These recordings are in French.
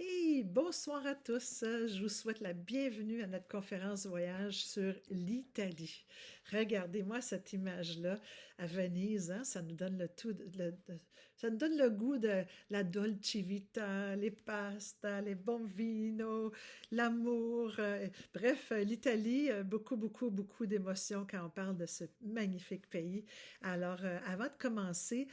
Hey, bonsoir à tous. Je vous souhaite la bienvenue à notre conférence voyage sur l'Italie. Regardez-moi cette image-là à Venise, hein, ça nous donne ça nous donne le goût de la dolce vita, les pastas, les bons vinos, l'amour. Bref, l'Italie, beaucoup, beaucoup, beaucoup d'émotions quand on parle de ce magnifique pays. Alors, avant de commencer,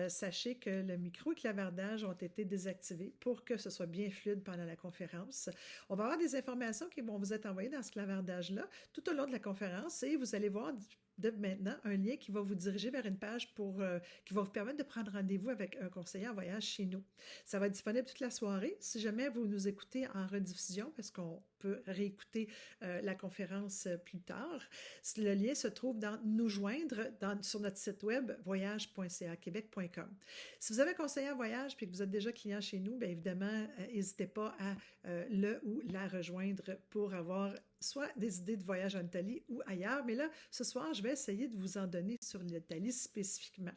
sachez que le micro et clavardage ont été désactivés pour que ce soit bien fluide pendant la conférence. On va avoir des informations qui vont vous être envoyées dans ce clavardage-là tout au long de la conférence et vous allez voir de maintenant un lien qui va vous diriger vers une page qui va vous permettre de prendre rendez-vous avec un conseiller en voyage chez nous. Ça va être disponible toute la soirée. Si jamais vous nous écoutez en rediffusion, parce qu'on peut réécouter la conférence plus tard, le lien se trouve dans Nous joindre sur notre site web voyage.caquebec.com. Si vous avez un conseiller en voyage et que vous êtes déjà client chez nous, bien évidemment, n'hésitez pas à le ou la rejoindre pour avoir soit des idées de voyage en Italie ou ailleurs. Mais là, ce soir, je vais essayer de vous en donner sur l'Italie spécifiquement.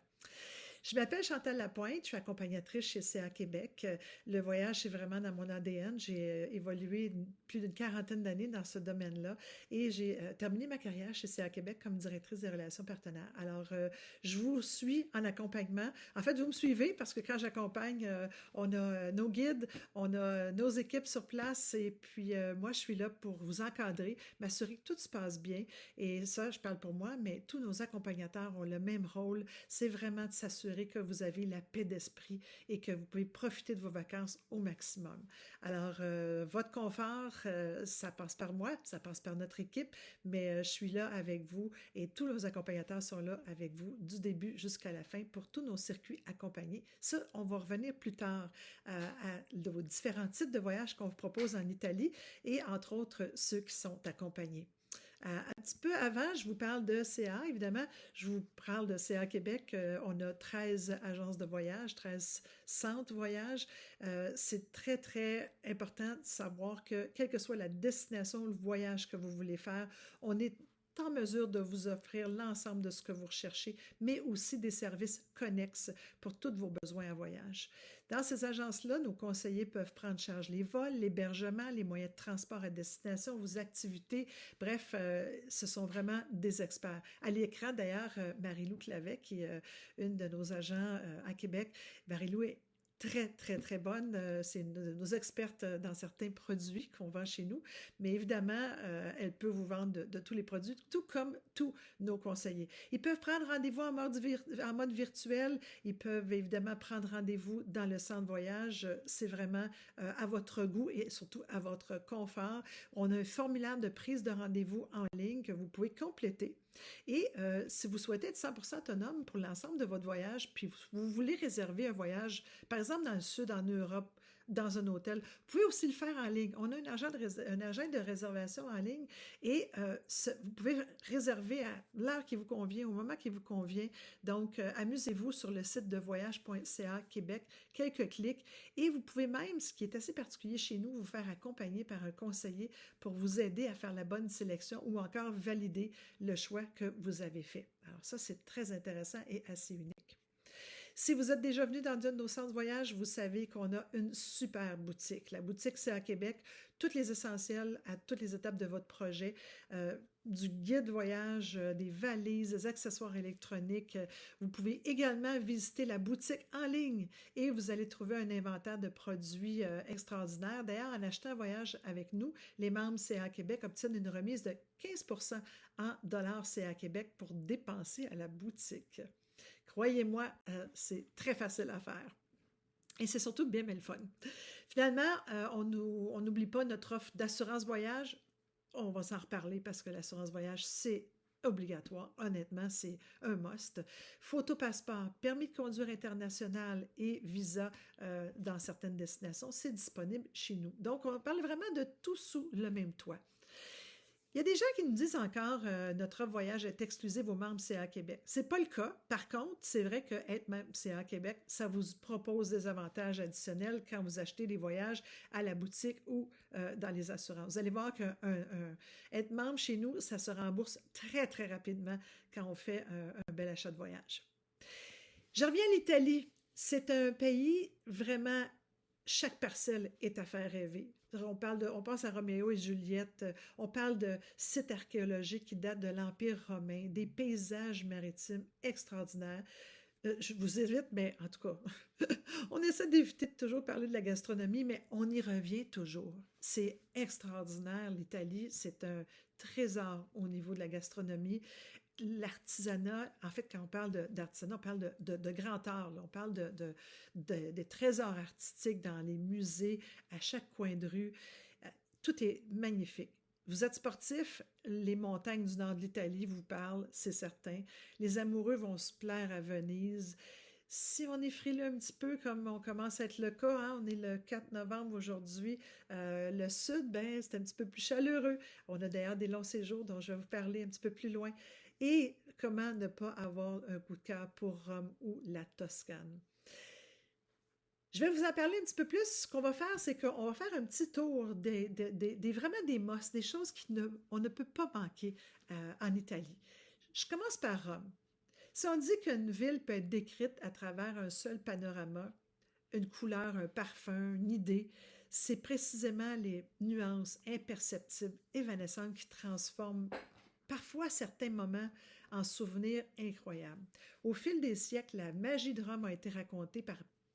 Je m'appelle Chantal Lapointe, je suis accompagnatrice chez CA Québec. Le voyage, c'est vraiment dans mon ADN. J'ai évolué plus d'une quarantaine d'années dans ce domaine-là et j'ai terminé ma carrière chez CA Québec comme directrice des relations partenaires. Alors, je vous suis en accompagnement. En fait, vous me suivez parce que quand j'accompagne, on a nos guides, on a nos équipes sur place et puis moi, je suis là pour vous encadrer, m'assurer que tout se passe bien. Et ça, je parle pour moi, mais tous nos accompagnateurs ont le même rôle. C'est vraiment de s'assurer que vous avez la paix d'esprit et que vous pouvez profiter de vos vacances au maximum. Alors, votre confort, ça passe par moi, ça passe par notre équipe, mais je suis là avec vous et tous nos accompagnateurs sont là avec vous du début jusqu'à la fin pour tous nos circuits accompagnés. Ça, on va revenir plus tard à vos différents types de voyages qu'on vous propose en Italie et entre autres ceux qui sont accompagnés. Un petit peu avant, je vous parle de CA, évidemment, je vous parle de CA Québec. On a 13 agences de voyage, 13 centres voyage. C'est très, très important de savoir que, quelle que soit la destination ou le voyage que vous voulez faire, on est en mesure de vous offrir l'ensemble de ce que vous recherchez, mais aussi des services connexes pour tous vos besoins en voyage. Dans ces agences-là, nos conseillers peuvent prendre en charge les vols, l'hébergement, les moyens de transport à destination, vos activités. Bref, ce sont vraiment des experts. À l'écran, d'ailleurs, Marie-Lou Clavet, qui est une de nos agents à Québec, Marie-Lou est très, très, très bonne. C'est une de nos expertes dans certains produits qu'on vend chez nous. Mais évidemment, elle peut vous vendre de tous les produits, tout comme tous nos conseillers. Ils peuvent prendre rendez-vous en mode virtuel. Ils peuvent évidemment prendre rendez-vous dans le centre voyage. C'est vraiment à votre goût et surtout à votre confort. On a un formulaire de prise de rendez-vous en ligne que vous pouvez compléter. Et si vous souhaitez être 100% autonome pour l'ensemble de votre voyage, puis vous voulez réserver un voyage, par exemple dans le sud, en Europe, dans un hôtel, vous pouvez aussi le faire en ligne. On a un agent de réservation en ligne et vous pouvez réserver à l'heure qui vous convient, au moment qui vous convient. Donc, amusez-vous sur le site de voyage.ca Québec, quelques clics et vous pouvez même, ce qui est assez particulier chez nous, vous faire accompagner par un conseiller pour vous aider à faire la bonne sélection ou encore valider le choix que vous avez fait. Alors ça, c'est très intéressant et assez unique. Si vous êtes déjà venu dans un de nos centres de voyage, vous savez qu'on a une super boutique. La boutique, c'est à Québec. Tous les essentiels à toutes les étapes de votre projet. Du guide voyage, des valises, des accessoires électroniques. Vous pouvez également visiter la boutique en ligne et vous allez trouver un inventaire de produits extraordinaires. D'ailleurs, en achetant un voyage avec nous, les membres CA Québec obtiennent une remise de 15% en dollars CA Québec pour dépenser à la boutique. Croyez-moi, c'est très facile à faire. Et c'est surtout bien, mais le fun. Finalement, on n'oublie pas notre offre d'assurance voyage. On va s'en reparler parce que l'assurance voyage, c'est obligatoire. Honnêtement, c'est un must. Photo passeport, permis de conduire international et visa dans certaines destinations, c'est disponible chez nous. Donc, on parle vraiment de tout sous le même toit. Il y a des gens qui nous disent encore notre offre voyage est exclusive aux membres CA Québec. C'est pas le cas. Par contre, c'est vrai que être membre CA Québec, ça vous propose des avantages additionnels quand vous achetez des voyages à la boutique ou dans les assurances. Vous allez voir que être membre chez nous, ça se rembourse très, très rapidement quand on fait un bel achat de voyage. Je reviens à l'Italie. C'est un pays vraiment chaque parcelle est à faire rêver. On pense à Roméo et Juliette, on parle de sites archéologiques qui datent de l'Empire romain, des paysages maritimes extraordinaires. Je vous évite, mais en tout cas, on essaie d'éviter de toujours parler de la gastronomie, mais on y revient toujours. C'est extraordinaire, l'Italie, c'est un trésor au niveau de la gastronomie. L'artisanat, en fait, quand on parle d'artisanat, on parle de grand art, là. On parle des trésors artistiques dans les musées, à chaque coin de rue. Tout est magnifique. Vous êtes sportif, les montagnes du nord de l'Italie vous parlent, c'est certain. Les amoureux vont se plaire à Venise. Si on est frileux un petit peu, comme on commence à être le cas, hein, on est le 4 novembre aujourd'hui, le sud, ben, c'est un petit peu plus chaleureux. On a d'ailleurs des longs séjours dont je vais vous parler un petit peu plus loin. Et comment ne pas avoir un coup de cœur pour Rome ou la Toscane. Je vais vous en parler un petit peu plus. Ce qu'on va faire, c'est qu'on va faire un petit tour vraiment des must, des choses on ne peut pas manquer en Italie. Je commence par Rome. Si on dit qu'une ville peut être décrite à travers un seul panorama, une couleur, un parfum, une idée, c'est précisément les nuances imperceptibles, évanescentes qui transforment parfois certains moments en souvenirs incroyables. Au fil des siècles, la magie de Rome a été racontée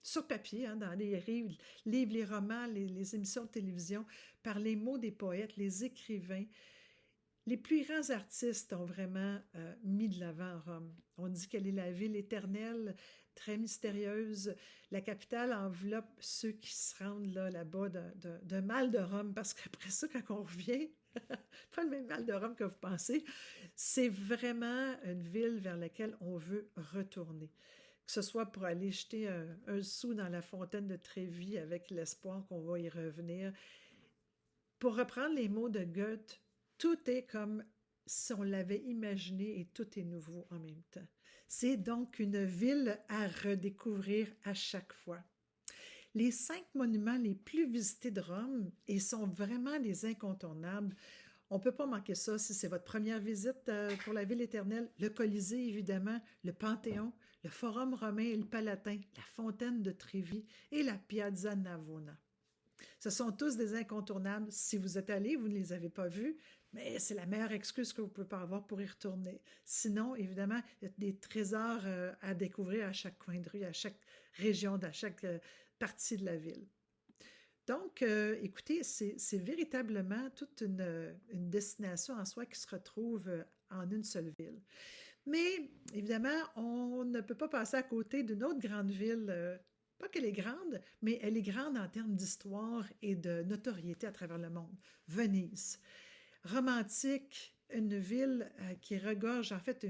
sur papier, hein, dans les livres, les romans, les émissions de télévision, par les mots des poètes, les écrivains. Les plus grands artistes ont vraiment mis de l'avant Rome. On dit qu'elle est la ville éternelle, très mystérieuse. La capitale enveloppe ceux qui se rendent là-bas d'un mal de Rome, parce qu'après ça, quand on revient, pas le même mal de Rome que vous pensez, c'est vraiment une ville vers laquelle on veut retourner. Que ce soit pour aller jeter un sou dans la fontaine de Trévi avec l'espoir qu'on va y revenir. Pour reprendre les mots de Goethe, tout est comme si on l'avait imaginé et tout est nouveau en même temps. C'est donc une ville à redécouvrir à chaque fois. Les 5 monuments les plus visités de Rome et sont vraiment des incontournables. On ne peut pas manquer ça si c'est votre première visite pour la ville éternelle. Le Colisée, évidemment, le Panthéon, le Forum romain et le Palatin, la fontaine de Trévi et la Piazza Navona. Ce sont tous des incontournables. Si vous êtes allé, vous ne les avez pas vus, mais c'est la meilleure excuse que vous pouvez pas avoir pour y retourner. Sinon, évidemment, il y a des trésors à découvrir à chaque coin de rue, à chaque région, à chaque partie de la ville. Donc, écoutez, c'est véritablement toute une destination en soi qui se retrouve en une seule ville. Mais, évidemment, on ne peut pas passer à côté d'une autre grande ville. Pas qu'elle est grande, mais elle est grande en termes d'histoire et de notoriété à travers le monde. Venise. Romantique, une ville qui regorge en fait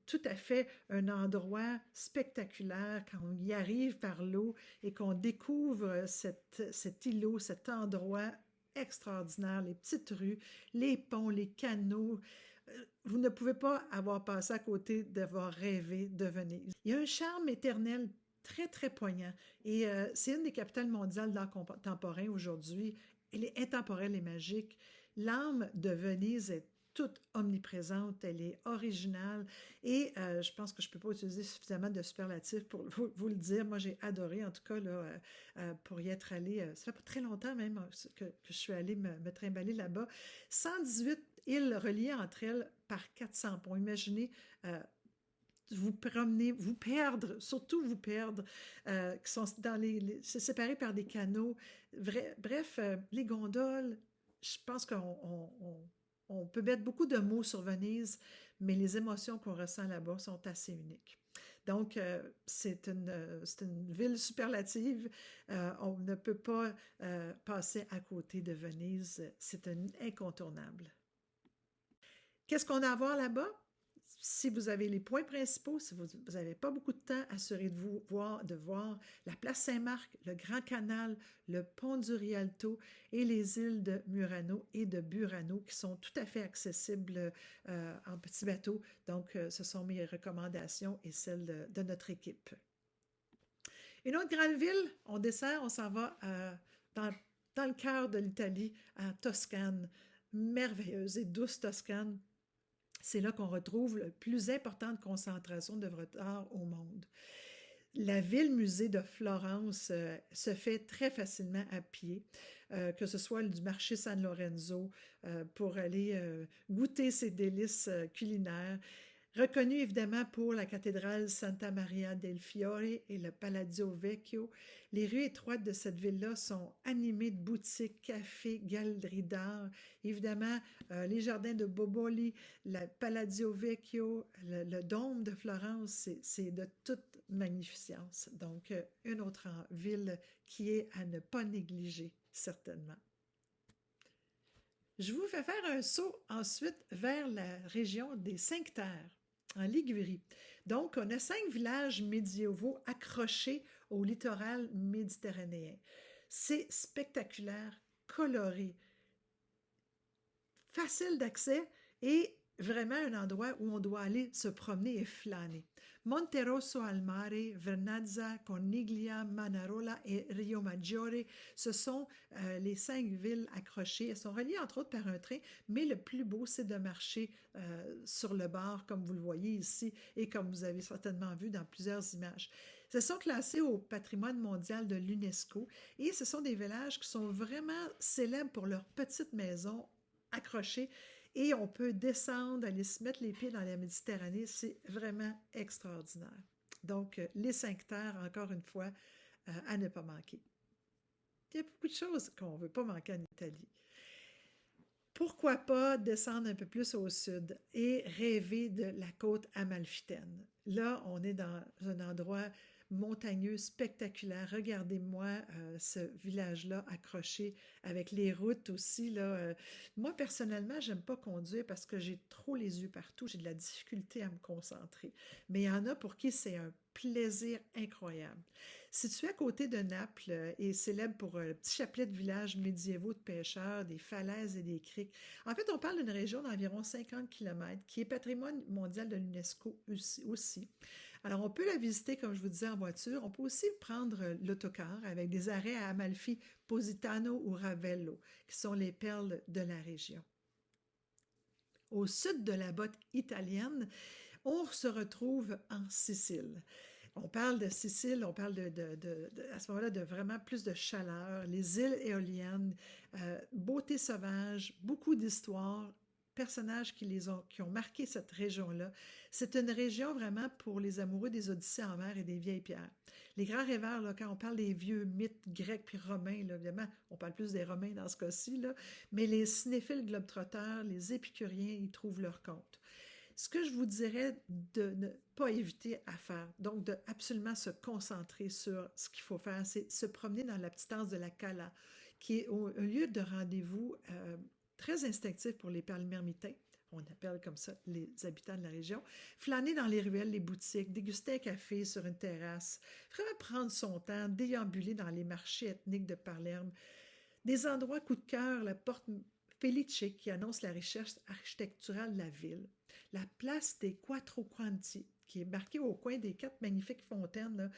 tout à fait un endroit spectaculaire quand on y arrive par l'eau et qu'on découvre cet îlot, cet endroit extraordinaire, les petites rues, les ponts, les canaux. Vous ne pouvez pas avoir passé à côté d'avoir rêvé de Venise. Il y a un charme éternel très, très poignant. Et c'est une des capitales mondiales d'art contemporain aujourd'hui. Elle est intemporelle et magique. L'âme de Venise est toute omniprésente, elle est originale et je pense que je ne peux pas utiliser suffisamment de superlatifs pour vous le dire. Moi, j'ai adoré, en tout cas, là, pour y être allée. Ça fait pas très longtemps même que je suis allée me trimballer là-bas. 118 îles reliées entre elles par 400 ponts. Imaginez vous promener, vous perdre, surtout vous perdre, qui sont c'est séparés par des canaux. Bref, les gondoles, je pense qu'on peut mettre beaucoup de mots sur Venise, mais les émotions qu'on ressent là-bas sont assez uniques. Donc, c'est une ville superlative. On ne peut pas passer à côté de Venise. C'est un incontournable. Qu'est-ce qu'on a à voir là-bas? Si vous avez les points principaux, si vous n'avez pas beaucoup de temps, assurez-vous de voir la place Saint-Marc, le Grand Canal, le pont du Rialto et les îles de Murano et de Burano qui sont tout à fait accessibles en petit bateau. Donc, ce sont mes recommandations et celles de notre équipe. Une autre grande ville, on descend, on s'en va dans le cœur de l'Italie, à Toscane. Merveilleuse et douce Toscane. C'est là qu'on retrouve la plus importante concentration d'œuvres d'art au monde. La ville-musée de Florence se fait très facilement à pied, que ce soit du marché San Lorenzo pour aller goûter ces délices culinaires. Reconnu évidemment pour la cathédrale Santa Maria del Fiore et le Palazzo Vecchio, les rues étroites de cette ville-là sont animées de boutiques, cafés, galeries d'art. Évidemment, les jardins de Boboli, le Palazzo Vecchio, le dôme de Florence, c'est de toute magnificence. Donc, une autre ville qui est à ne pas négliger, certainement. Je vous fais faire un saut ensuite vers la région des Cinq Terres, en Ligurie. Donc, on a 5 villages médiévaux accrochés au littoral méditerranéen. C'est spectaculaire, coloré, facile d'accès et vraiment un endroit où on doit aller se promener et flâner. Monterosso al Mare, Vernazza, Corniglia, Manarola et Rio Maggiore, ce sont les 5 villes accrochées. Elles sont reliées entre autres par un train, mais le plus beau, c'est de marcher sur le bord, comme vous le voyez ici et comme vous avez certainement vu dans plusieurs images. Elles sont classées au patrimoine mondial de l'UNESCO et ce sont des villages qui sont vraiment célèbres pour leurs petites maisons accrochées et on peut descendre, aller se mettre les pieds dans la Méditerranée. C'est vraiment extraordinaire. Donc, les 5 terres, encore une fois, à ne pas manquer. Il y a beaucoup de choses qu'on ne veut pas manquer en Italie. Pourquoi pas descendre un peu plus au sud et rêver de la côte amalfitaine? Là, on est dans un endroit montagneux, spectaculaire. Regardez-moi ce village-là accroché avec les routes aussi. Là. Moi, personnellement, j'aime pas conduire parce que j'ai trop les yeux partout. J'ai de la difficulté à me concentrer. Mais il y en a pour qui c'est un plaisir incroyable. Situé à côté de Naples et célèbre pour un petit chapelet de villages médiévaux de pêcheurs, des falaises et des criques. En fait, on parle d'une région d'environ 50 km qui est patrimoine mondial de l'UNESCO aussi. Alors, on peut la visiter, comme je vous disais, en voiture. On peut aussi prendre l'autocar avec des arrêts à Amalfi, Positano ou Ravello, qui sont les perles de la région. Au sud de la botte italienne, on se retrouve en Sicile. On parle de Sicile, on parle à ce moment-là de vraiment plus de chaleur, les îles éoliennes, beauté sauvage, beaucoup d'histoires, personnages qui ont marqué cette région-là. C'est une région vraiment pour les amoureux des Odyssées en mer et des vieilles pierres. Les grands rêveurs, là, quand on parle des vieux mythes grecs puis romains, là, évidemment, on parle plus des Romains dans ce cas-ci, là, mais les cinéphiles globetrotters, les épicuriens, ils trouvent leur compte. Ce que je vous dirais de ne pas éviter à faire, donc de absolument se concentrer sur ce qu'il faut faire, c'est se promener dans la petite anse de la Cala, qui est un lieu de rendez-vous très instinctif pour les palmyrmitains. On appelle comme ça les habitants de la région. Flâner dans les ruelles, les boutiques, déguster un café sur une terrasse, vraiment prendre son temps, déambuler dans les marchés ethniques de Palerme. Des endroits coup de cœur, la porte Felice qui annonce la richesse architecturale de la ville. La place des Quattro Quanti, qui est marquée au coin des 4 magnifiques fontaines.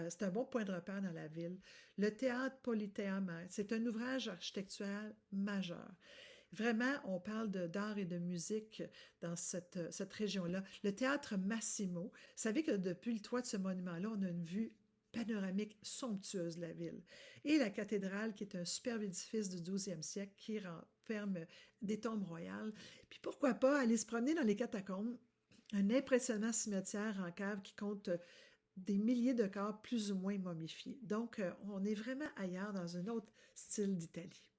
C'est un bon point de repère dans la ville. Le théâtre Politeama, c'est un ouvrage architectural majeur. Vraiment, on parle d'art et de musique dans cette région-là. Le théâtre Massimo, vous savez que depuis le toit de ce monument-là, on a une vue panoramique somptueuse de la ville. Et la cathédrale, qui est un superbe édifice du 12e siècle, qui renferme des tombes royales. Puis pourquoi pas aller se promener dans les catacombes, un impressionnant cimetière en cave qui compte des milliers de corps plus ou moins momifiés. Donc, on est vraiment ailleurs dans un autre style d'Italie.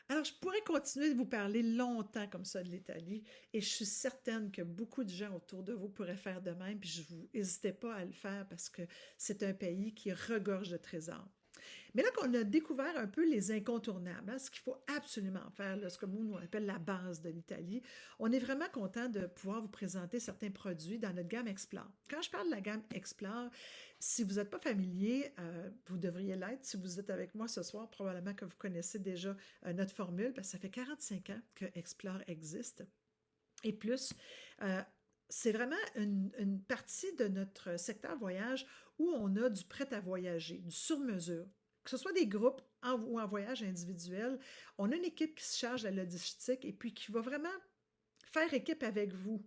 Alors, je pourrais continuer de vous parler longtemps comme ça de l'Italie et je suis certaine que beaucoup de gens autour de vous pourraient faire de même, puis je vous n'hésitez pas à le faire parce que c'est un pays qui regorge de trésors. Mais là qu'on a découvert un peu les incontournables, hein, ce qu'il faut absolument faire, là, ce que nous, on appelle la base de l'Italie, on est vraiment content de pouvoir vous présenter certains produits dans notre gamme Explore. Quand je parle de la gamme Explore, si vous n'êtes pas familier, vous devriez l'être. Si vous êtes avec moi ce soir, probablement que vous connaissez déjà notre formule, parce que ça fait 45 ans que Explore existe. Et plus, c'est vraiment une partie de notre secteur voyage où on a du prêt à voyager, du sur-mesure. Que ce soit des groupes ou en voyage individuel, on a une équipe qui se charge de la logistique et puis qui va vraiment faire équipe avec vous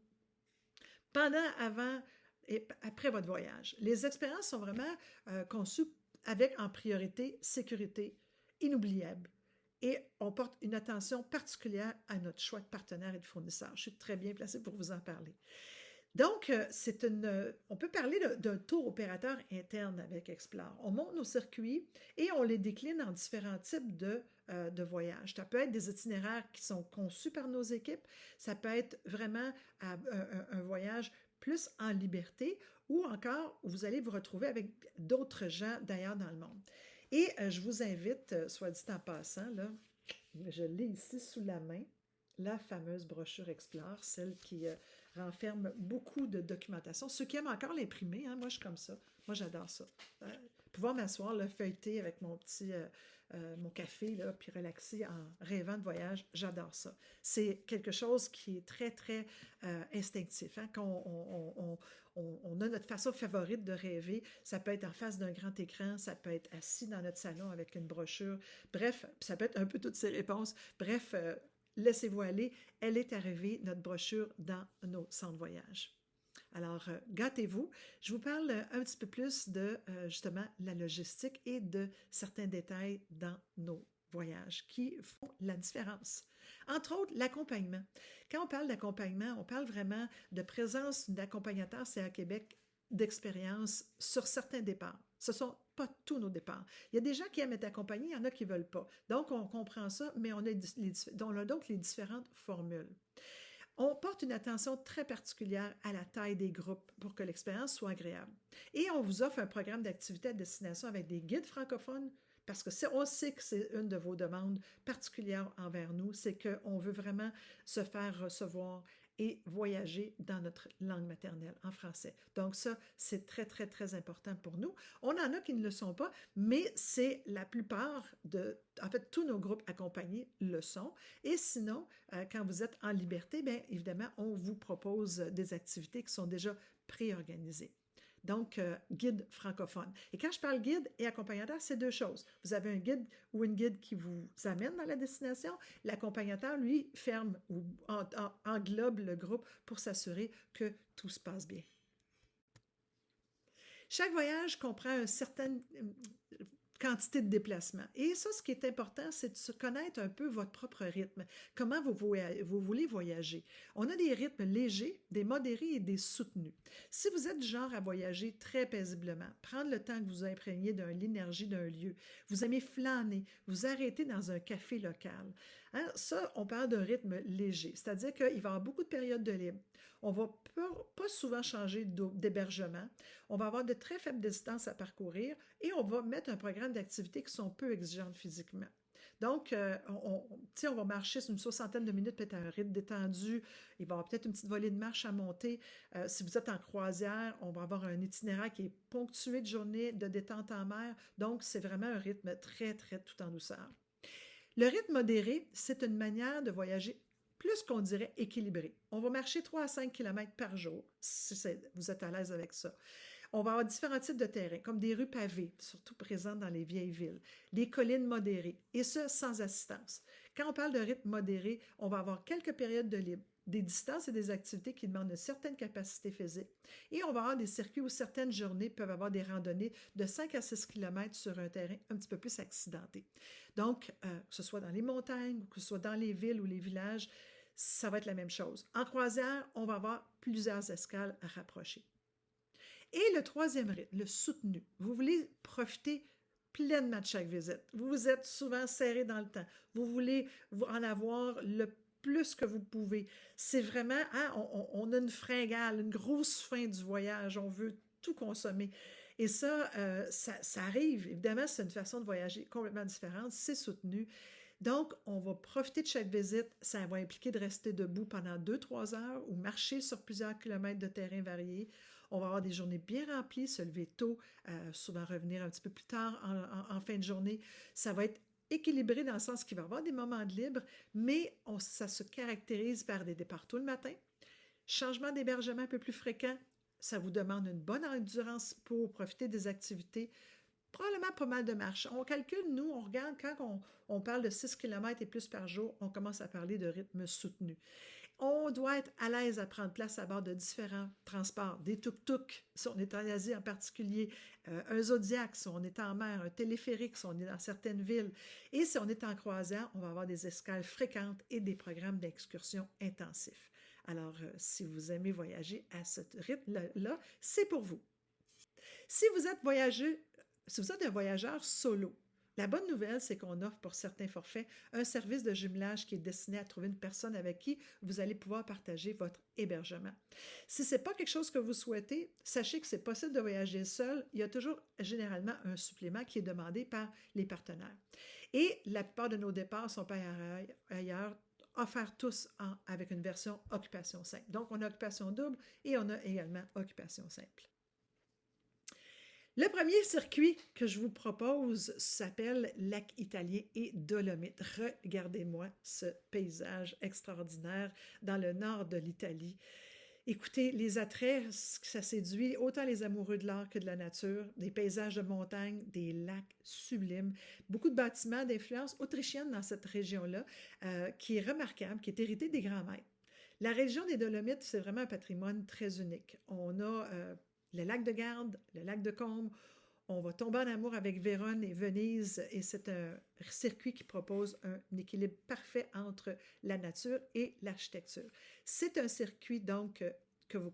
pendant, avant et après votre voyage. Les expériences sont vraiment conçues avec en priorité sécurité, inoubliable. Et on porte une attention particulière à notre choix de partenaire et de fournisseur. Je suis très bien placée pour vous en parler. Donc, on peut parler d'un tour opérateur interne avec Explore. On monte nos circuits et on les décline en différents types de voyages. Ça peut être des itinéraires qui sont conçus par nos équipes. Ça peut être vraiment un voyage plus en liberté ou encore où vous allez vous retrouver avec d'autres gens d'ailleurs dans le monde. Et je vous invite, soit dit en passant, là, je l'ai ici sous la main, la fameuse brochure Explore, celle qui renferme beaucoup de documentation. Ceux qui aiment encore l'imprimer, hein, moi je suis comme ça. Moi j'adore ça. Pouvoir m'asseoir, le feuilleter avec mon café, là, puis relaxer en rêvant de voyage, j'adore ça. C'est quelque chose qui est très, très instinctif. Hein? Quand on a notre façon favorite de rêver, ça peut être en face d'un grand écran, ça peut être assis dans notre salon avec une brochure. Bref, ça peut être un peu toutes ces réponses. Bref, laissez-vous aller, elle est arrivée, notre brochure, dans nos centres voyage. Alors, gâtez-vous. Je vous parle un petit peu plus de, justement, la logistique et de certains détails dans nos voyages qui font la différence. Entre autres, l'accompagnement. Quand on parle d'accompagnement, on parle vraiment de présence d'accompagnateurs CA Québec d'expérience sur certains départs. Ce ne sont pas tous nos départs. Il y a des gens qui aiment être accompagnés, il y en a qui ne veulent pas. Donc, on comprend ça, mais on a donc les différentes formules. On porte une attention très particulière à la taille des groupes pour que l'expérience soit agréable. Et on vous offre un programme d'activité à destination avec des guides francophones parce que on sait que c'est une de vos demandes particulières envers nous, c'est qu'on veut vraiment se faire recevoir et voyager dans notre langue maternelle, en français. Donc ça, c'est très, très, très important pour nous. On en a qui ne le sont pas, mais c'est la plupart en fait, tous nos groupes accompagnés le sont. Et sinon, quand vous êtes en liberté, bien évidemment, on vous propose des activités qui sont déjà préorganisées. Donc, guide francophone. Et quand je parle guide et accompagnateur, c'est deux choses. Vous avez un guide ou une guide qui vous amène dans la destination. L'accompagnateur, lui, ferme ou englobe le groupe pour s'assurer que tout se passe bien. Chaque voyage comprend une certaine quantité de déplacements. Et ça, ce qui est important, c'est de se connaître un peu votre propre rythme. Comment vous voulez voyager. On a des rythmes légers, des modérés et des soutenus. Si vous êtes du genre à voyager très paisiblement, prendre le temps que vous imprégniez de l'énergie d'un lieu, vous aimez flâner, vous arrêtez dans un café local. Hein? Ça, on parle d'un rythme léger, c'est-à-dire qu'il va y avoir beaucoup de périodes de libre. On ne va pas souvent changer d'hébergement. On va avoir de très faibles distances à parcourir et on va mettre un programme d'activités qui sont peu exigeantes physiquement. Donc, on va marcher sur une soixantaine de minutes, peut-être à un rythme détendu. Il va y avoir peut-être une petite volée de marche à monter. Si vous êtes en croisière, on va avoir un itinéraire qui est ponctué de journées de détente en mer. Donc, c'est vraiment un rythme très, très tout en douceur. Le rythme modéré, c'est une manière de voyager plus qu'on dirait équilibré. On va marcher 3 à 5 km par jour, si vous êtes à l'aise avec ça. On va avoir différents types de terrains, comme des rues pavées, surtout présentes dans les vieilles villes, des collines modérées, et ce, sans assistance. Quand on parle de rythme modéré, on va avoir quelques périodes de libre, des distances et des activités qui demandent une certaine capacité physique, et on va avoir des circuits où certaines journées peuvent avoir des randonnées de 5 à 6 km sur un terrain un petit peu plus accidenté. Donc, que ce soit dans les montagnes, ou que ce soit dans les villes ou les villages, ça va être la même chose. En croisière, on va avoir plusieurs escales à rapprocher. Et le troisième rythme, le soutenu. Vous voulez profiter pleinement de chaque visite. Vous êtes souvent serré dans le temps. Vous voulez en avoir le plus que vous pouvez. C'est vraiment, hein, on a une fringale, une grosse faim du voyage. On veut tout consommer. Et ça arrive. Évidemment, c'est une façon de voyager complètement différente. C'est soutenu. Donc, on va profiter de chaque visite. Ça va impliquer de rester debout pendant 2-3 heures ou marcher sur plusieurs kilomètres de terrain variés. On va avoir des journées bien remplies, se lever tôt, souvent revenir un petit peu plus tard en fin de journée. Ça va être équilibré dans le sens qu'il va y avoir des moments de libre, mais ça se caractérise par des départs tôt le matin, changement d'hébergement un peu plus fréquent. Ça vous demande une bonne endurance pour profiter des activités. Probablement pas mal de marche. On calcule, nous, on regarde quand on parle de 6 km et plus par jour, on commence à parler de rythme soutenu. On doit être à l'aise à prendre place à bord de différents transports, des tuk-tuk, si on est en Asie en particulier, un Zodiac, si on est en mer, un téléphérique, si on est dans certaines villes. Et si on est en croisière, on va avoir des escales fréquentes et des programmes d'excursion intensifs. Alors, si vous aimez voyager à ce rythme-là, c'est pour vous. Si vous êtes si vous êtes un voyageur solo, la bonne nouvelle, c'est qu'on offre pour certains forfaits un service de jumelage qui est destiné à trouver une personne avec qui vous allez pouvoir partager votre hébergement. Si ce n'est pas quelque chose que vous souhaitez, sachez que c'est possible de voyager seul. Il y a toujours généralement un supplément qui est demandé par les partenaires. Et la plupart de nos départs sont pas ailleurs, offerts tous avec une version occupation simple. Donc, on a occupation double et on a également occupation simple. Le premier circuit que je vous propose s'appelle Lac Italien et Dolomites. Regardez-moi ce paysage extraordinaire dans le nord de l'Italie. Écoutez, les attraits, ça séduit autant les amoureux de l'art que de la nature, des paysages de montagne, des lacs sublimes, beaucoup de bâtiments d'influence autrichienne dans cette région-là, qui est remarquable, qui est héritée des grands maîtres. La région des Dolomites, c'est vraiment un patrimoine très unique. On a le lac de Garde, le lac de Combe. On va tomber en amour avec Vérone et Venise et c'est un circuit qui propose un équilibre parfait entre la nature et l'architecture. C'est un circuit donc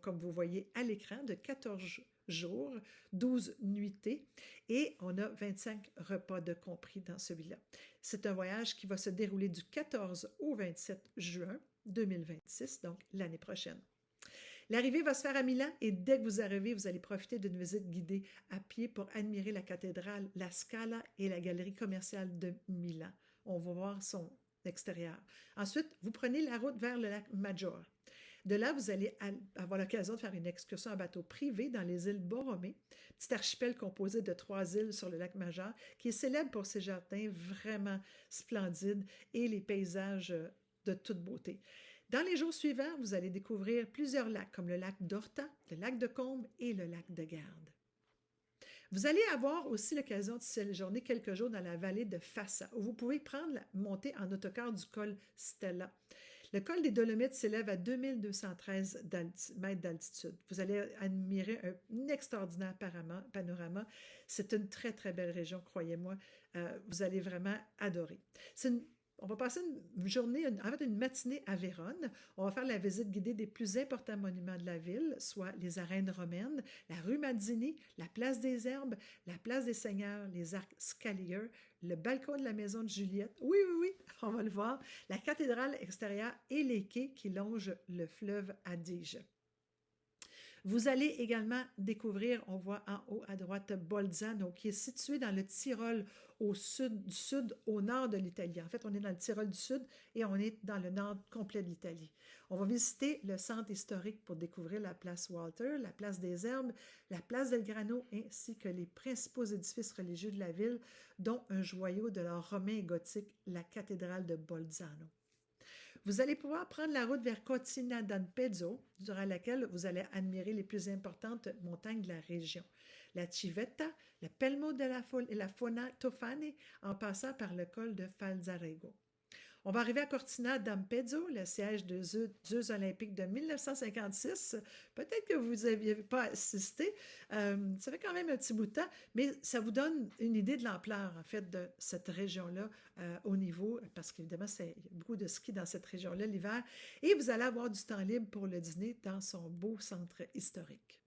comme vous voyez à l'écran de 14 jours, 12 nuitées et on a 25 repas de compris dans celui-là. C'est un voyage qui va se dérouler du 14 au 27 juin 2026, donc l'année prochaine. L'arrivée va se faire à Milan et dès que vous arrivez, vous allez profiter d'une visite guidée à pied pour admirer la cathédrale, la Scala et la galerie commerciale de Milan. On va voir son extérieur. Ensuite, vous prenez la route vers le lac Maggiore. De là, vous allez avoir l'occasion de faire une excursion en bateau privé dans les îles Borromée, petit archipel composé de 3 îles sur le lac Majeur, qui est célèbre pour ses jardins vraiment splendides et les paysages de toute beauté. Dans les jours suivants, vous allez découvrir plusieurs lacs comme le lac d'Orta, le lac de Combe et le lac de Garde. Vous allez avoir aussi l'occasion de séjourner quelques jours dans la vallée de Fassa, où vous pouvez prendre la montée en autocar du col Stella. Le col des Dolomites s'élève à 2213 mètres d'altitude. Vous allez admirer un extraordinaire panorama. C'est une très, très belle région, croyez-moi. Vous allez vraiment adorer. On va passer une journée, une matinée à Vérone. On va faire la visite guidée des plus importants monuments de la ville, soit les arènes romaines, la rue Mazzini, la place des Herbes, la place des Seigneurs, les arcs Scaliger, le balcon de la maison de Juliette. Oui, on va le voir. La cathédrale extérieure et les quais qui longent le fleuve Adige. Vous allez également découvrir, on voit en haut à droite, Bolzano, qui est situé dans le Tyrol, au sud, au nord de l'Italie. En fait, on est dans le Tyrol du sud et on est dans le nord complet de l'Italie. On va visiter le centre historique pour découvrir la place Walter, la place des Herbes, la place del Grano, ainsi que les principaux édifices religieux de la ville, dont un joyau de l'art romain et gothique, la cathédrale de Bolzano. Vous allez pouvoir prendre la route vers Cortina d'Ampezzo, durant laquelle vous allez admirer les plus importantes montagnes de la région. La Civetta, le Pelmo de la Fona Tofane, en passant par le col de Falzarego. On va arriver à Cortina d'Ampezzo, le siège des Jeux olympiques de 1956. Peut-être que vous n'aviez pas assisté. Ça fait quand même un petit bout de temps, mais ça vous donne une idée de l'ampleur, en fait, de cette région-là au niveau, parce qu'évidemment, il y a beaucoup de ski dans cette région-là l'hiver. Et vous allez avoir du temps libre pour le dîner dans son beau centre historique.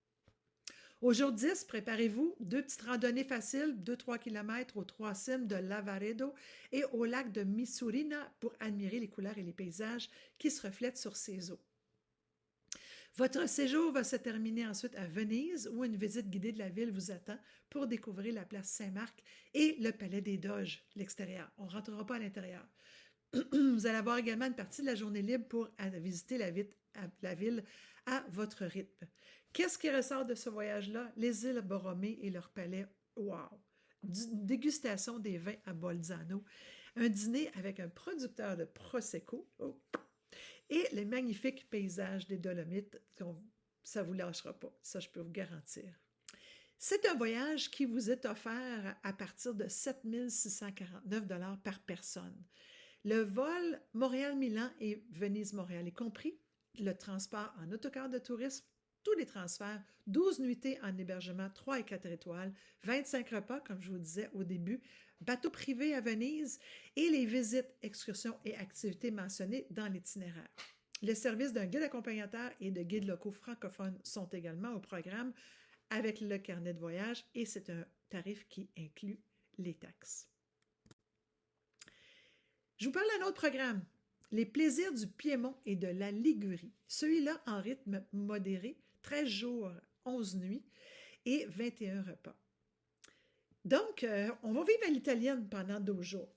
Au jour 10, préparez-vous 2 petites randonnées faciles, 2-3 km aux 3 cimes de Lavaredo et au lac de Misurina pour admirer les couleurs et les paysages qui se reflètent sur ces eaux. Votre séjour va se terminer ensuite à Venise où une visite guidée de la ville vous attend pour découvrir la place Saint-Marc et le palais des Doges, l'extérieur. On ne rentrera pas à l'intérieur. Vous allez avoir également une partie de la journée libre pour visiter la ville à votre rythme. Qu'est-ce qui ressort de ce voyage-là? Les îles Borromée et leur palais. Wow! Une dégustation des vins à Bolzano, un dîner avec un producteur de Prosecco et les magnifiques paysages des Dolomites. Ça ne vous lâchera pas, ça je peux vous garantir. C'est un voyage qui vous est offert à partir de 7 649 $ par personne. Le vol Montréal-Milan et Venise-Montréal est compris. le transport en autocar de tourisme, tous les transferts, 12 nuitées en hébergement 3 et 4 étoiles, 25 repas, comme je vous disais au début, bateau privé à Venise et les visites, excursions et activités mentionnées dans l'itinéraire. Les services d'un guide accompagnateur et de guides locaux francophones sont également au programme avec le carnet de voyage et c'est un tarif qui inclut les taxes. Je vous parle d'un autre programme, les plaisirs du Piémont et de la Ligurie. Celui-là en rythme modéré, 13 jours, 11 nuits et 21 repas. Donc, on va vivre à l'italienne pendant 12 jours.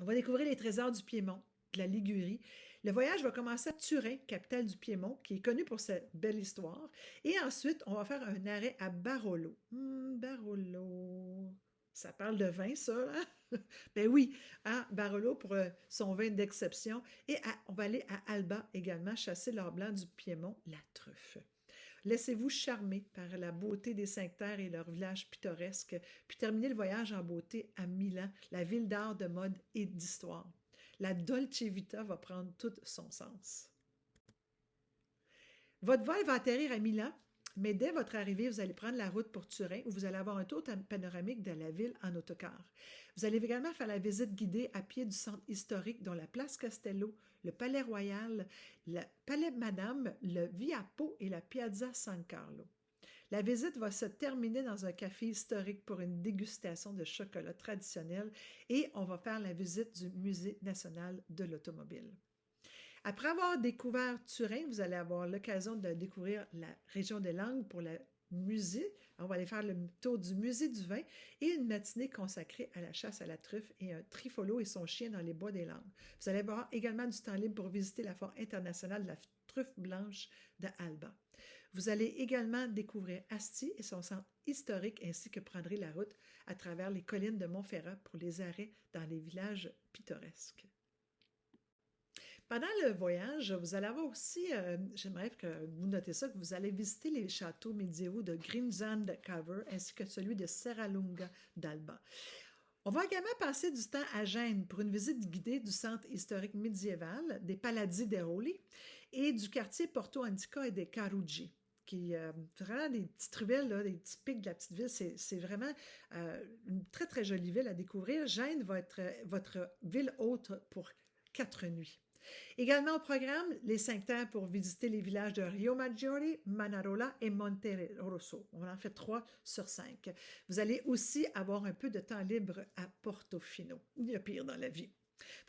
On va découvrir les trésors du Piémont, de la Ligurie. Le voyage va commencer à Turin, capitale du Piémont, qui est connue pour sa belle histoire. Et ensuite, on va faire un arrêt à Barolo. Barolo. Ça parle de vin, ça, hein? Ben oui, hein, Barolo pour son vin d'exception. Et on va aller à Alba également, chasser l'or blanc du Piémont, la truffe. Laissez-vous charmer par la beauté des 5 terres et leur village pittoresque, puis terminez le voyage en beauté à Milan, la ville d'art, de mode et d'histoire. La Dolce Vita va prendre tout son sens. Votre vol va atterrir à Milan, mais dès votre arrivée, vous allez prendre la route pour Turin où vous allez avoir un tour panoramique de la ville en autocar. Vous allez également faire la visite guidée à pied du centre historique dont la place Castello, le Palais Royal, le Palais Madame, le Viapo et la Piazza San Carlo. La visite va se terminer dans un café historique pour une dégustation de chocolat traditionnel et on va faire la visite du Musée national de l'automobile. Après avoir découvert Turin, vous allez avoir l'occasion de découvrir la région des Langues pour le musée. On va aller faire le tour du musée du vin et une matinée consacrée à la chasse à la truffe et un trifolo et son chien dans les bois des Langues. Vous allez avoir également du temps libre pour visiter la foire internationale de la truffe blanche de Alba. Vous allez également découvrir Asti et son centre historique ainsi que prendrez la route à travers les collines de Montferrat pour les arrêts dans les villages pittoresques. Pendant le voyage, vous allez avoir aussi, j'aimerais que vous notez ça, que vous allez visiter les châteaux médiévaux de Grimsand Caver ainsi que celui de Serralunga d'Alba. On va également passer du temps à Gênes pour une visite guidée du centre historique médiéval, des Paladis d'Eroli et du quartier Porto Antica et des Caruggi. Qui vraiment des petites ruelles, là, des petits pics de la petite ville. C'est vraiment une très, très jolie ville à découvrir. Gênes va être votre ville hôte pour 4 nuits. Également au programme, les 5 terres pour visiter les villages de Rio Maggiore, Manarola et Monterosso. On en fait 3 sur 5. Vous allez aussi avoir un peu de temps libre à Portofino. Il y a pire dans la vie.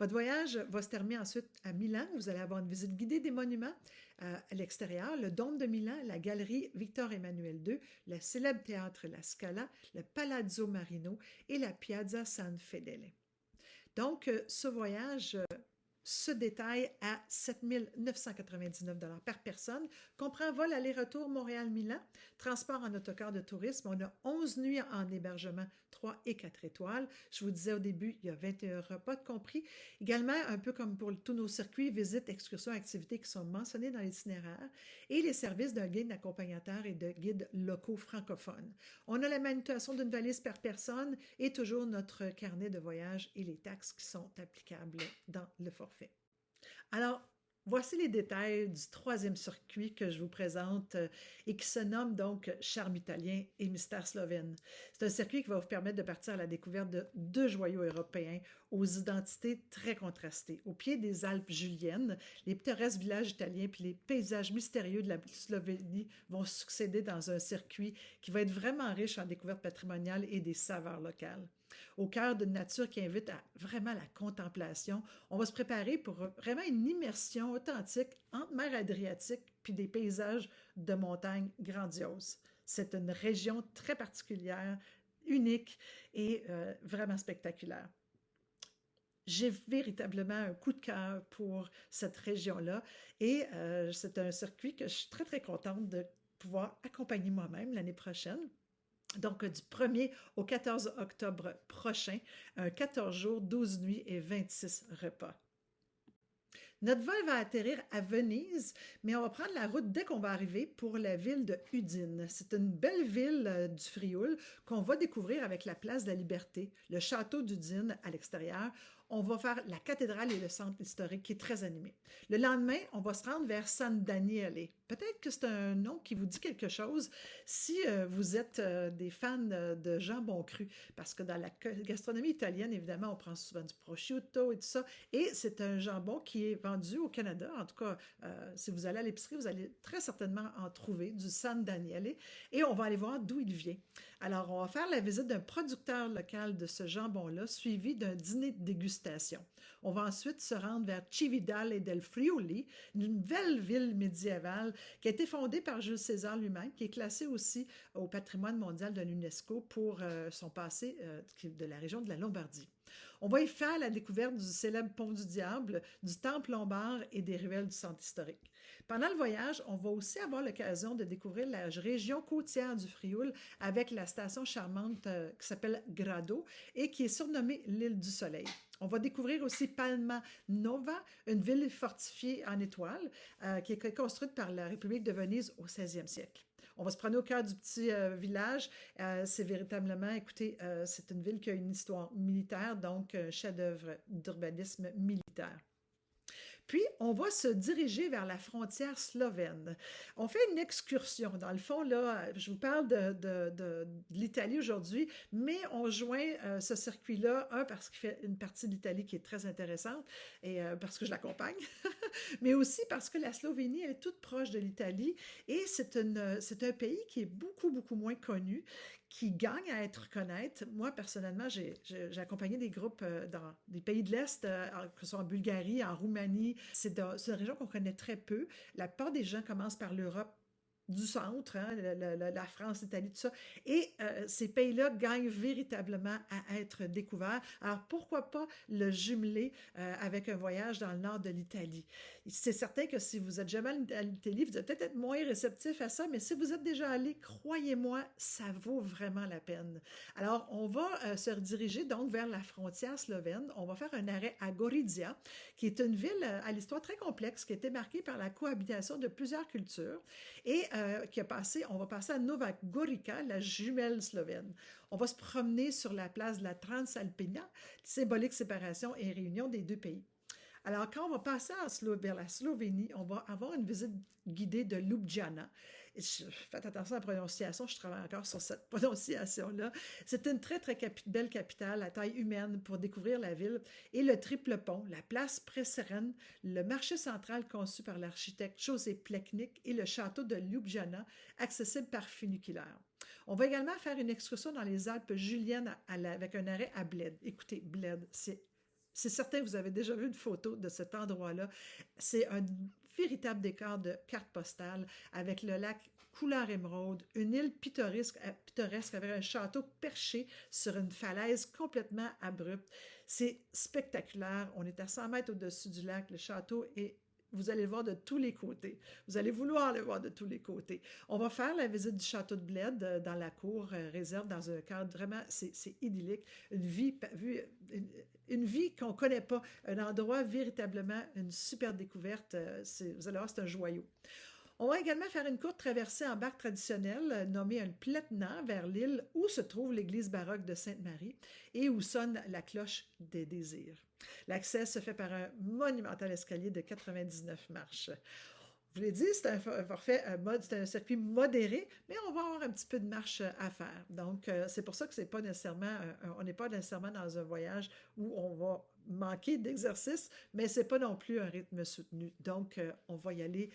Votre voyage va se terminer ensuite à Milan. Vous allez avoir une visite guidée des monuments à l'extérieur, le Dôme de Milan, la galerie Victor Emmanuel II, le célèbre théâtre La Scala, le Palazzo Marino et la Piazza San Fedele. Donc, ce voyage se détaille à 7 999 $ par personne, comprend vol aller-retour Montréal-Milan, transport en autocar de tourisme. On a 11 nuits en hébergement 3 et 4 étoiles. Je vous disais au début, il y a 21 repas de compris. Également, un peu comme pour tous nos circuits, visites, excursions, activités qui sont mentionnés dans l'itinéraire et les services d'un guide accompagnateur et de guides locaux francophones. On a la manutention d'une valise par personne et toujours notre carnet de voyage et les taxes qui sont applicables dans le forfait. Alors, voici les détails du 3e circuit que je vous présente et qui se nomme donc Charme italien et mystère slovène. C'est un circuit qui va vous permettre de partir à la découverte de 2 joyaux européens aux identités très contrastées. Au pied des Alpes juliennes, les pittoresques villages italiens puis les paysages mystérieux de la Slovénie vont succéder dans un circuit qui va être vraiment riche en découvertes patrimoniales et des saveurs locales. Au cœur d'une nature qui invite à vraiment la contemplation, on va se préparer pour vraiment une immersion authentique entre mer Adriatique puis des paysages de montagne grandioses. C'est une région très particulière, unique et vraiment spectaculaire. J'ai véritablement un coup de cœur pour cette région-là et c'est un circuit que je suis très, très contente de pouvoir accompagner moi-même l'année prochaine. Donc, du 1er au 14 octobre prochain, 14 jours, 12 nuits et 26 repas. Notre vol va atterrir à Venise, mais on va prendre la route dès qu'on va arriver pour la ville de Udine. C'est une belle ville du Frioul qu'on va découvrir avec la place de la Liberté, le château d'Udine à l'extérieur. on va faire la cathédrale et le centre historique qui est très animé. Le lendemain, on va se rendre vers San Daniele. Peut-être que c'est un nom qui vous dit quelque chose si vous êtes des fans de jambon cru, parce que dans la gastronomie italienne, évidemment, on prend souvent du prosciutto et tout ça, et c'est un jambon qui est vendu au Canada. En tout cas, si vous allez à l'épicerie, vous allez très certainement en trouver du San Daniele, et on va aller voir d'où il vient. Alors, on va faire la visite d'un producteur local de ce jambon-là, suivi d'un dîner de dégustation. On va ensuite se rendre vers Cividale del Friuli, une belle ville médiévale qui a été fondée par Jules César lui-même, qui est classée aussi au patrimoine mondial de l'UNESCO pour son passé de la région de la Lombardie. On va y faire la découverte du célèbre Pont du Diable, du Temple lombard et des ruelles du centre historique. Pendant le voyage, on va aussi avoir l'occasion de découvrir la région côtière du Frioul avec la station charmante qui s'appelle Grado et qui est surnommée l'île du Soleil. On va découvrir aussi Palma Nova, une ville fortifiée en étoiles qui est construite par la République de Venise au 16e siècle. On va se prendre au cœur du petit village. C'est véritablement, écoutez, c'est une ville qui a une histoire militaire, donc un chef-d'œuvre d'urbanisme militaire. Puis, on va se diriger vers la frontière slovène. On fait une excursion. Dans le fond, là, je vous parle de l'Italie aujourd'hui, mais on joint ce circuit-là, parce qu'il fait une partie de l'Italie qui est très intéressante et parce que je l'accompagne, mais aussi parce que la Slovénie est toute proche de l'Italie et c'est un pays qui est beaucoup, beaucoup moins connu, qui gagne à être reconnaître. Moi, personnellement, j'ai accompagné des groupes dans des pays de l'Est, que ce soit en Bulgarie, en Roumanie. C'est une région qu'on connaît très peu. La plupart des gens commencent par l'Europe du centre, hein, la France, l'Italie, tout ça. Et ces pays-là gagnent véritablement à être découverts. Alors, pourquoi pas le jumeler avec un voyage dans le nord de l'Italie? C'est certain que si vous êtes jamais allé à l'Italie, vous allez peut-être être moins réceptif à ça, mais si vous êtes déjà allé, croyez-moi, ça vaut vraiment la peine. Alors, on va se rediriger donc vers la frontière slovène. On va faire un arrêt à Gorizia, qui est une ville à l'histoire très complexe, qui a été marquée par la cohabitation de plusieurs cultures et on va passer à Nova Gorica, la jumelle slovène. On va se promener sur la place de la Transalpina, symbolique séparation et réunion des deux pays. Alors, quand on va passer vers la Slovénie, on va avoir une visite guidée de Ljubljana. Faites attention à la prononciation, je travaille encore sur cette prononciation-là. C'est une très, très belle capitale à taille humaine pour découvrir la ville et le triple pont, la place Prešeren, le marché central conçu par l'architecte José Plečnik et le château de Ljubljana, accessible par funiculaire. On va également faire une excursion dans les Alpes juliennes avec un arrêt à Bled. Écoutez, Bled, c'est certain que vous avez déjà vu une photo de cet endroit-là. C'est un véritable décor de carte postale avec le lac couleur émeraude, une île pittoresque avec un château perché sur une falaise complètement abrupte. C'est spectaculaire. On est à 100 mètres au-dessus du lac. Le château est vous allez le voir de tous les côtés. Vous allez vouloir le voir de tous les côtés. On va faire la visite du château de Bled dans la cour réserve, dans un cadre vraiment, c'est idyllique. Une vie qu'on ne connaît pas. Un endroit véritablement, une super découverte. Vous allez voir, c'est un joyau. On va également faire une courte traversée en barque traditionnelle nommée un pletna vers l'île où se trouve l'église baroque de Sainte-Marie et où sonne la cloche des désirs. L'accès se fait par un monumental escalier de 99 marches. Je vous l'ai dit, c'est un forfait c'est un circuit modéré, mais on va avoir un petit peu de marche à faire. Donc, c'est pour ça que c'est pas nécessairement, on n'est pas nécessairement dans un voyage où on va manquer d'exercice, mais c'est pas non plus un rythme soutenu. Donc, on va y aller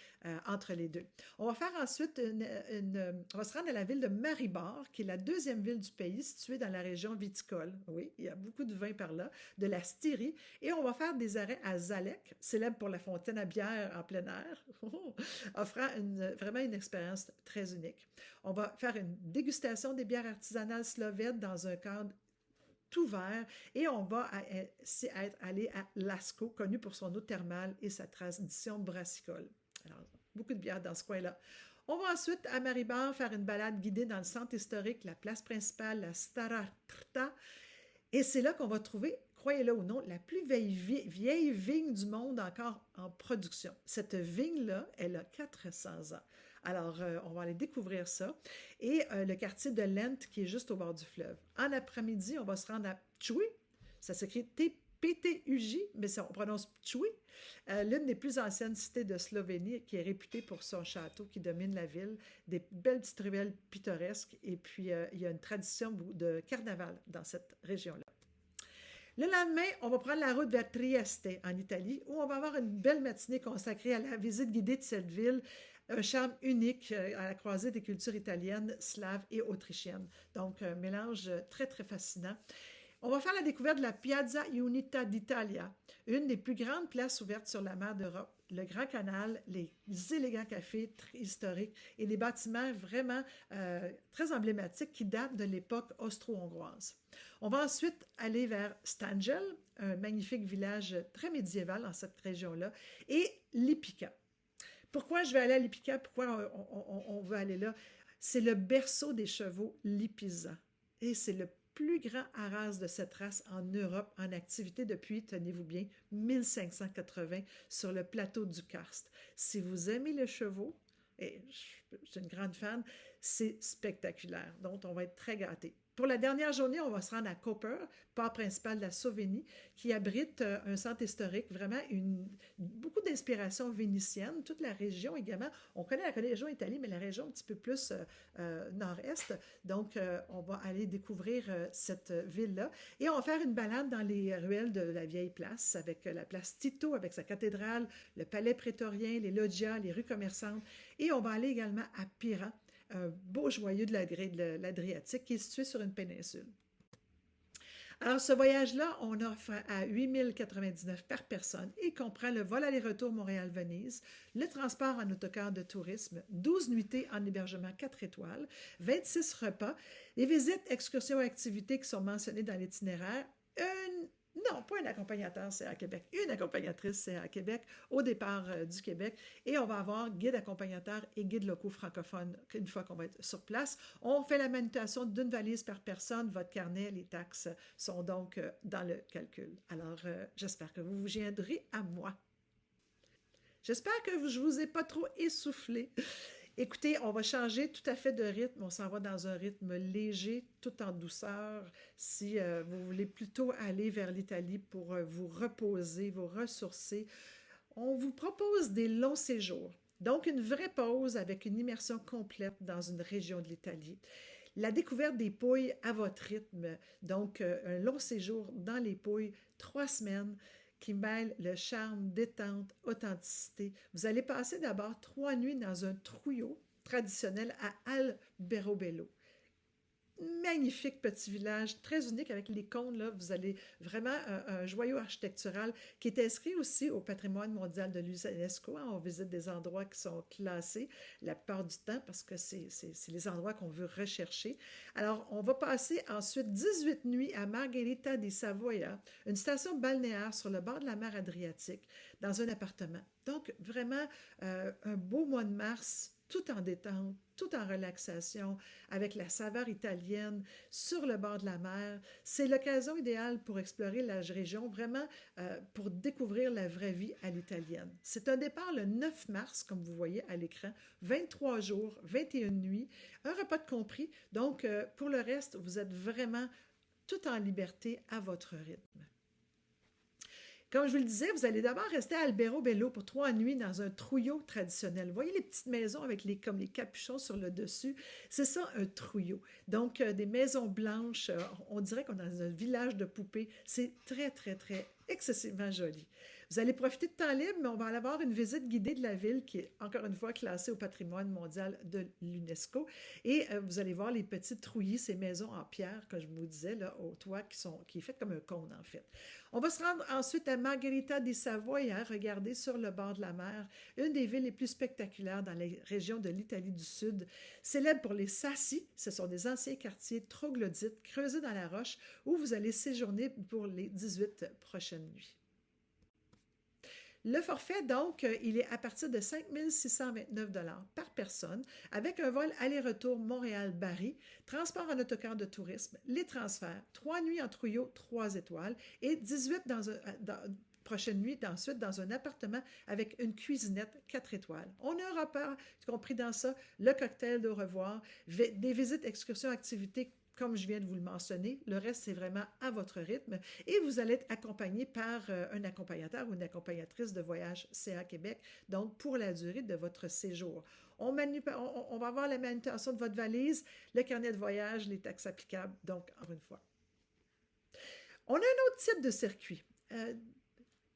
entre les deux. On va faire ensuite on va se rendre à la ville de Maribor, qui est la deuxième ville du pays, située dans la région viticole. Oui, il y a beaucoup de vin par là, de la Styrie. Et on va faire des arrêts à Zalek, célèbre pour la fontaine à bière en plein air, offrant vraiment une expérience très unique. On va faire une dégustation des bières artisanales slovènes dans un cadre tout vert et on va aller à Lasko, connu pour son eau thermale et sa tradition brassicole. Alors, beaucoup de bières dans ce coin-là. On va ensuite, à Maribor, faire une balade guidée dans le centre historique, la place principale, la Stara Trta. Et c'est là qu'on va trouver, croyez-le ou non, la plus vieille vigne du monde encore en production. Cette vigne-là, elle a 400 ans. Alors, on va aller découvrir ça. Et le quartier de Lent, qui est juste au bord du fleuve. En après-midi, on va se rendre à Tchoui. Ça s'écrit T-P PTUJ, mais on prononce Pčuj, l'une des plus anciennes cités de Slovénie, qui est réputée pour son château qui domine la ville, des belles petites ruelles pittoresques, et puis il y a une tradition de carnaval dans cette région-là. Le lendemain, on va prendre la route vers Trieste, en Italie, où on va avoir une belle matinée consacrée à la visite guidée de cette ville, un charme unique à la croisée des cultures italiennes, slaves et autrichiennes. Donc, un mélange très, très fascinant. On va faire la découverte de la Piazza Unita d'Italia, une des plus grandes places ouvertes sur la mer d'Europe. Le Grand Canal, les élégants cafés historiques et des bâtiments vraiment très emblématiques qui datent de l'époque austro-hongroise. On va ensuite aller vers Stangel, un magnifique village très médiéval dans cette région-là, et Lipica. Pourquoi je vais aller à Lipica? Pourquoi on veut aller là? C'est le berceau des chevaux Lipizzans. Et c'est le plus grand haras de cette race en Europe en activité depuis, tenez-vous bien, 1580 sur le plateau du Karst. Si vous aimez les chevaux, et je suis une grande fan, c'est spectaculaire. Donc, on va être très gâtés. Pour la dernière journée, on va se rendre à Koper, port principal de la Slovénie, qui abrite un centre historique, vraiment beaucoup d'inspiration vénitienne. Toute la région également. On connaît la région Italie, mais la région un petit peu plus nord-est. Donc, on va aller découvrir cette ville-là. Et on va faire une balade dans les ruelles de la vieille place, avec la place Tito, avec sa cathédrale, le palais prétorien, les loggias, les rues commerçantes. Et on va aller également à Pira, un beau joyau de l'Adriatique qui est situé sur une péninsule. Alors, ce voyage-là, on offre à 8 099 par personne et comprend le vol aller-retour Montréal-Venise, le transport en autocar de tourisme, 12 nuitées en hébergement 4 étoiles, 26 repas, les visites, excursions et activités qui sont mentionnées dans l'itinéraire, non, pas un accompagnateur, c'est à Québec. Une accompagnatrice, c'est à Québec, au départ du Québec. Et on va avoir guide accompagnateur et guide locaux francophones une fois qu'on va être sur place. On fait la manutention d'une valise par personne. Votre carnet, les taxes sont donc dans le calcul. Alors, j'espère que vous vous joindrez à moi. J'espère que je ne vous ai pas trop essoufflé. Écoutez, on va changer tout à fait de rythme. On s'en va dans un rythme léger, tout en douceur. Si vous voulez plutôt aller vers l'Italie pour vous reposer, vous ressourcer, on vous propose des longs séjours. Donc, une vraie pause avec une immersion complète dans une région de l'Italie. La découverte des Pouilles à votre rythme. Donc, un long séjour dans les Pouilles, 3 semaines, qui mêle le charme, détente, authenticité. Vous allez passer d'abord 3 nuits dans un trouillot traditionnel à Alberobello. Magnifique petit village, très unique avec les cônes, là. Vous allez vraiment un joyau architectural qui est inscrit aussi au patrimoine mondial de l'UNESCO. On visite des endroits qui sont classés la plupart du temps parce que c'est les endroits qu'on veut rechercher. Alors, on va passer ensuite 18 nuits à Margherita di Savoia, une station balnéaire sur le bord de la mer Adriatique, dans un appartement. Donc, vraiment, un beau mois de mars, tout en détente, tout en relaxation, avec la saveur italienne sur le bord de la mer. C'est l'occasion idéale pour explorer la région, vraiment pour découvrir la vraie vie à l'italienne. C'est un départ le 9 mars, comme vous voyez à l'écran, 23 jours, 21 nuits, un repas de compris. Donc, pour le reste, vous êtes vraiment tout en liberté à votre rythme. Comme je vous le disais, vous allez d'abord rester à Alberobello pour 3 nuits dans un trouillot traditionnel. Vous voyez les petites maisons avec comme les capuchons sur le dessus? C'est ça, un trouillot. Donc, des maisons blanches, on dirait qu'on est dans un village de poupées. C'est très, très, très excessivement joli. Vous allez profiter de temps libre, mais on va aller avoir une visite guidée de la ville qui est, encore une fois, classée au patrimoine mondial de l'UNESCO. Et vous allez voir les petits trouillis, ces maisons en pierre, que je vous disais, là, au toit, qui est fait comme un cône, en fait. On va se rendre ensuite à Margherita di Savoia, regarder sur le bord de la mer, une des villes les plus spectaculaires dans les régions de l'Italie du Sud, célèbre pour les sassi, ce sont des anciens quartiers troglodytes creusés dans la roche où vous allez séjourner pour les 18 prochaines nuits. Le forfait, donc, il est à partir de 5 629 $ par personne, avec un vol aller-retour Montréal-Barrie, transport en autocar de tourisme, les transferts, 3 nuits en trouillot 3 étoiles et 18 prochaine nuit ensuite dans un appartement avec une cuisinette 4 étoiles. On n'aura pas compris dans ça le cocktail d'au revoir, des visites, excursions, activités comme je viens de vous le mentionner. Le reste, c'est vraiment à votre rythme. Et vous allez être accompagné par un accompagnateur ou une accompagnatrice de voyage CA Québec, donc pour la durée de votre séjour. On va avoir la manutention de votre valise, le carnet de voyage, les taxes applicables, donc, encore une fois. On a un autre type de circuit.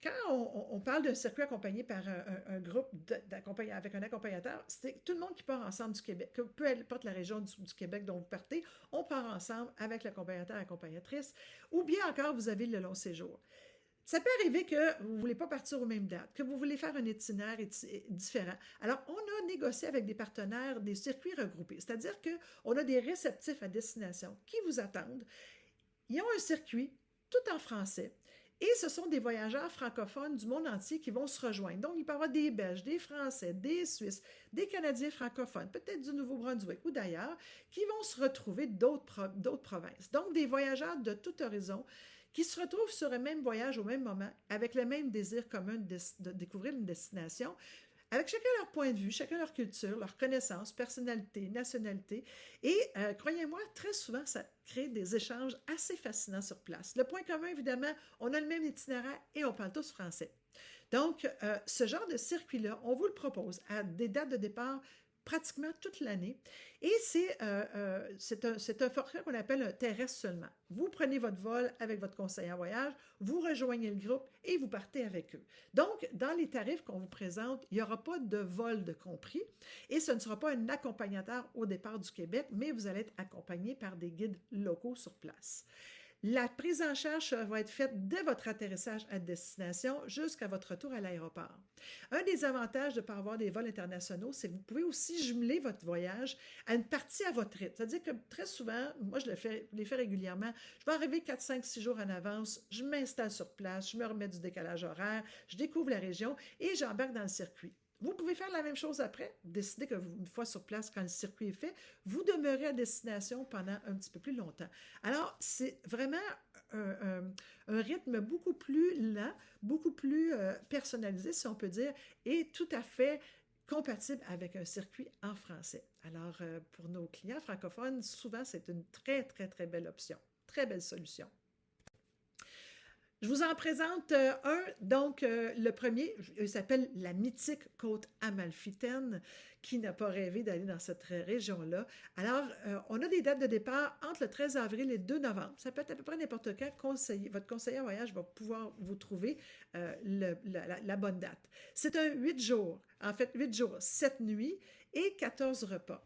Quand on parle d'un circuit accompagné par un groupe avec un accompagnateur, c'est tout le monde qui part ensemble du Québec, peu importe la région du Québec dont vous partez, on part ensemble avec l'accompagnateur et accompagnatrice, ou bien encore vous avez le long séjour. Ça peut arriver que vous ne voulez pas partir aux mêmes dates, que vous voulez faire un itinéraire différent. Alors, on a négocié avec des partenaires des circuits regroupés, c'est-à-dire qu'on a des réceptifs à destination qui vous attendent. Ils ont un circuit tout en français. Et ce sont des voyageurs francophones du monde entier qui vont se rejoindre. Donc, il peut y avoir des Belges, des Français, des Suisses, des Canadiens francophones, peut-être du Nouveau-Brunswick ou d'ailleurs, qui vont se retrouver d'autres provinces. Donc, des voyageurs de tout horizon qui se retrouvent sur un même voyage au même moment, avec le même désir commun de découvrir une destination, avec chacun leur point de vue, chacun leur culture, leur connaissance, personnalité, nationalité. Et croyez-moi, très souvent, ça crée des échanges assez fascinants sur place. Le point commun, évidemment, on a le même itinéraire et on parle tous français. Donc, ce genre de circuit-là, on vous le propose à des dates de départ pratiquement toute l'année. Et c'est un forfait qu'on appelle un terrestre seulement. Vous prenez votre vol avec votre conseiller en voyage, vous rejoignez le groupe et vous partez avec eux. Donc, dans les tarifs qu'on vous présente, il n'y aura pas de vol de compris et ce ne sera pas un accompagnateur au départ du Québec, mais vous allez être accompagné par des guides locaux sur place. La prise en charge va être faite dès votre atterrissage à destination jusqu'à votre retour à l'aéroport. Un des avantages de ne pas avoir des vols internationaux, c'est que vous pouvez aussi jumeler votre voyage à une partie à votre rythme. C'est-à-dire que très souvent, moi je les fais régulièrement, je vais arriver 4, 5, 6 jours en avance, je m'installe sur place, je me remets du décalage horaire, je découvre la région et j'embarque dans le circuit. Vous pouvez faire la même chose après, décider que une fois sur place, quand le circuit est fait, vous demeurez à destination pendant un petit peu plus longtemps. Alors, c'est vraiment un rythme beaucoup plus lent, beaucoup plus personnalisé, si on peut dire, et tout à fait compatible avec un circuit en français. Alors, pour nos clients francophones, souvent, c'est une très, très, très belle option, très belle solution. Je vous en présente un, donc le premier, il s'appelle la mythique côte amalfitaine, qui n'a pas rêvé d'aller dans cette région-là. Alors, on a des dates de départ entre le 13 avril et 2 novembre. Ça peut être à peu près n'importe quand. Votre conseiller en voyage va pouvoir vous trouver la bonne date. C'est un 8 jours, en fait 8 jours, 7 nuits et 14 repas.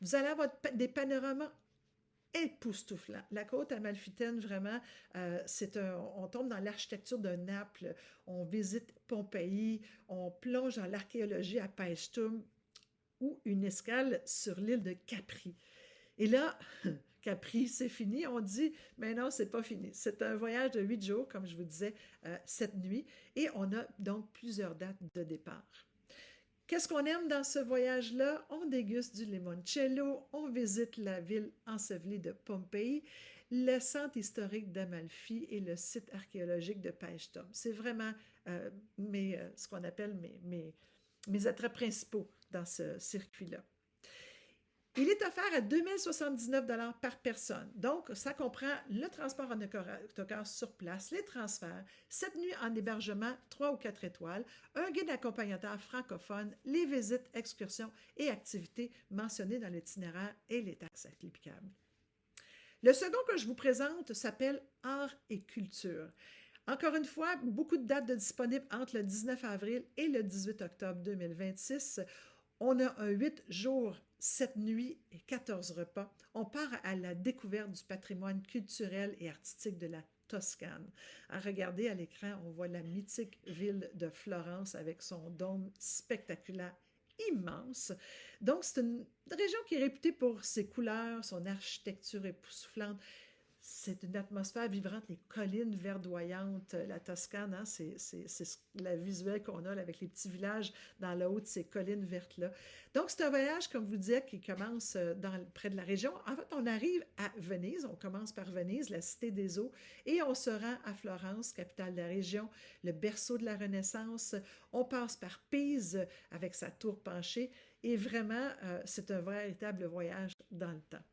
Vous allez avoir des panoramas époustouflant. La côte amalfitaine, vraiment, on tombe dans l'architecture de Naples, on visite Pompéi, on plonge dans l'archéologie à Paestum ou une escale sur l'île de Capri. Et là, Capri, c'est fini. On dit, mais non, c'est pas fini. C'est un voyage de 8 jours, comme je vous disais, 7 nuits, et on a donc plusieurs dates de départ. Qu'est-ce qu'on aime dans ce voyage-là? On déguste du limoncello, on visite la ville ensevelie de Pompéi, le centre historique d'Amalfi et le site archéologique de Paestum. C'est vraiment ce qu'on appelle mes attraits principaux dans ce circuit-là. Il est offert à 2 079 $ par personne. Donc, ça comprend le transport en autocar sur place, les transferts, 7 nuits en hébergement 3 ou 4 étoiles, un guide accompagnateur francophone, les visites, excursions et activités mentionnées dans l'itinéraire et les taxes applicables. Le second que je vous présente s'appelle Art et culture. Encore une fois, beaucoup de dates disponibles entre le 19 avril et le 18 octobre 2026. On a un 8 jours, 7 nuits et 14 repas. On part à la découverte du patrimoine culturel et artistique de la Toscane. Regardez à l'écran, on voit la mythique ville de Florence avec son dôme spectaculaire immense. Donc, c'est une région qui est réputée pour ses couleurs, son architecture époustouflante. C'est une atmosphère vibrante, les collines verdoyantes, la Toscane, hein, c'est la visuelle qu'on a là, avec les petits villages dans le haut de ces collines vertes-là. Donc, c'est un voyage, comme vous disiez, qui commence près de la région. En fait, on arrive à Venise, on commence par Venise, la cité des eaux, et on se rend à Florence, capitale de la région, le berceau de la Renaissance. On passe par Pise avec sa tour penchée, et vraiment, c'est un véritable voyage dans le temps.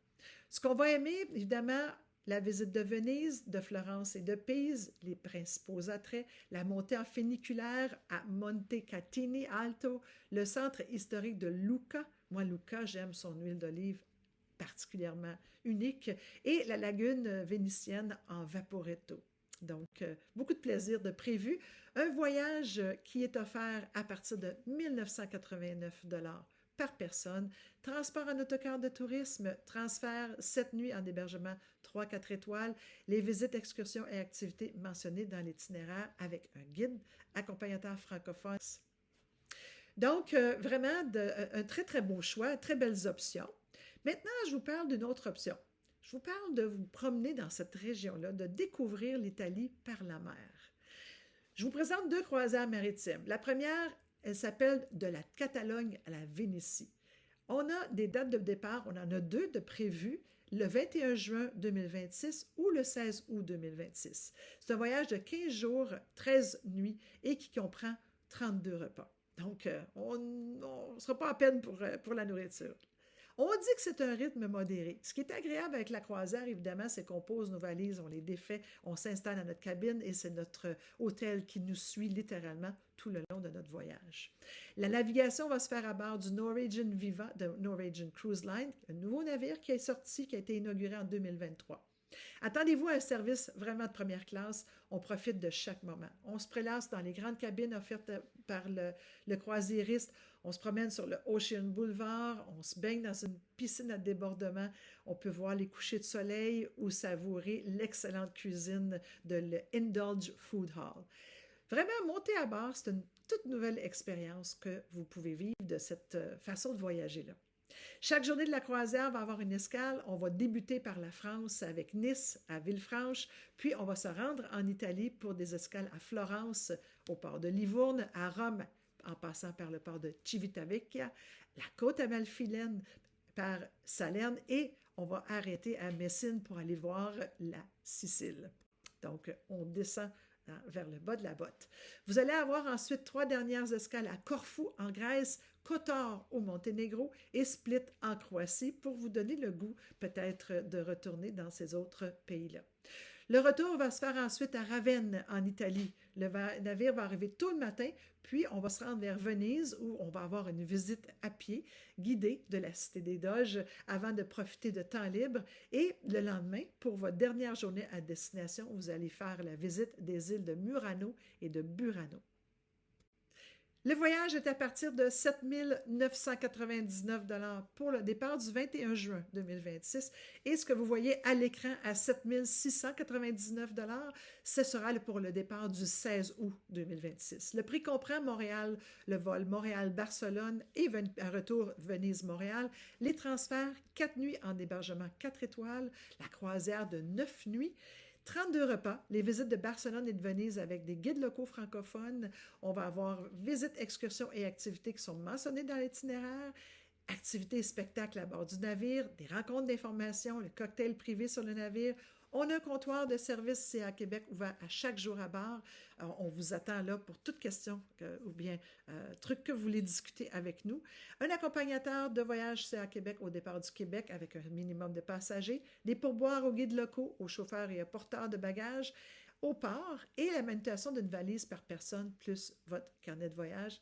Ce qu'on va aimer, évidemment, la visite de Venise, de Florence et de Pise, les principaux attraits, la montée en funiculaire à Monte Catini Alto, le centre historique de Lucca. Moi, Lucca, j'aime son huile d'olive particulièrement unique, et la lagune vénitienne en Vaporetto. Donc, beaucoup de plaisir de prévu. Un voyage qui est offert à partir de 1989 par personne, transport en autocar de tourisme, transfert 7 nuits en hébergement 3-4 étoiles, les visites, excursions et activités mentionnées dans l'itinéraire avec un guide accompagnateur francophone. Donc, vraiment, un très, très beau choix, très belles options. Maintenant, je vous parle d'une autre option. Je vous parle de vous promener dans cette région-là, de découvrir l'Italie par la mer. Je vous présente 2 croisières maritimes. La première, elle s'appelle de la Catalogne à la Vénétie. On a des dates de départ, on en a 2 de prévues, le 21 juin 2026 ou le 16 août 2026. C'est un voyage de 15 jours, 13 nuits et qui comprend 32 repas. Donc, on ne sera pas à peine pour la nourriture. On dit que c'est un rythme modéré. Ce qui est agréable avec la croisière, évidemment, c'est qu'on pose nos valises, on les défait, on s'installe dans notre cabine et c'est notre hôtel qui nous suit littéralement tout le long de notre voyage. La navigation va se faire à bord du Norwegian Viva de Norwegian Cruise Line, un nouveau navire qui est sorti, qui a été inauguré en 2023. Attendez-vous à un service vraiment de première classe. On profite de chaque moment. On se prélasse dans les grandes cabines offertes par le croisiériste. On se promène sur le Ocean Boulevard. On se baigne dans une piscine à débordement. On peut voir les couchers de soleil ou savourer l'excellente cuisine de l'Indulge Food Hall. Vraiment, monter à bord, c'est une toute nouvelle expérience que vous pouvez vivre de cette façon de voyager-là. Chaque journée de la croisière va avoir une escale. On va débuter par la France avec Nice, à Villefranche, puis on va se rendre en Italie pour des escales à Florence, au port de Livourne, à Rome, en passant par le port de Civitavecchia, la côte amalfitaine par Salerne et on va arrêter à Messine pour aller voir la Sicile. Donc, on descend vers le bas de la botte. Vous allez avoir ensuite 3 dernières escales à Corfou, en Grèce, Kotor au Monténégro et Split en Croatie pour vous donner le goût peut-être de retourner dans ces autres pays-là. Le retour va se faire ensuite à Ravenne, en Italie. Le navire va arriver tôt le matin, puis on va se rendre vers Venise où on va avoir une visite à pied guidée de la Cité des Doges avant de profiter de temps libre. Et le lendemain, pour votre dernière journée à destination, vous allez faire la visite des îles de Murano et de Burano. Le voyage est à partir de 7 999 $ pour le départ du 21 juin 2026 et ce que vous voyez à l'écran à 7 699 $, ce sera pour le départ du 16 août 2026. Le prix comprend Montréal, le vol Montréal-Barcelone et un retour Venise-Montréal, les transferts, 4 nuits en hébergement 4 étoiles, la croisière de 9 nuits, 32 repas, les visites de Barcelone et de Venise avec des guides locaux francophones. On va avoir visites, excursions et activités qui sont mentionnées dans l'itinéraire, activités et spectacles à bord du navire, des rencontres d'information, le cocktail privé sur le navire. On a un comptoir de service CA Québec ouvert à chaque jour à bord. Alors, on vous attend là pour toute question ou bien truc que vous voulez discuter avec nous. Un accompagnateur de voyage CA Québec au départ du Québec avec un minimum de passagers, des pourboires aux guides locaux, aux chauffeurs et aux porteurs de bagages au port et la manutention d'une valise par personne plus votre carnet de voyage.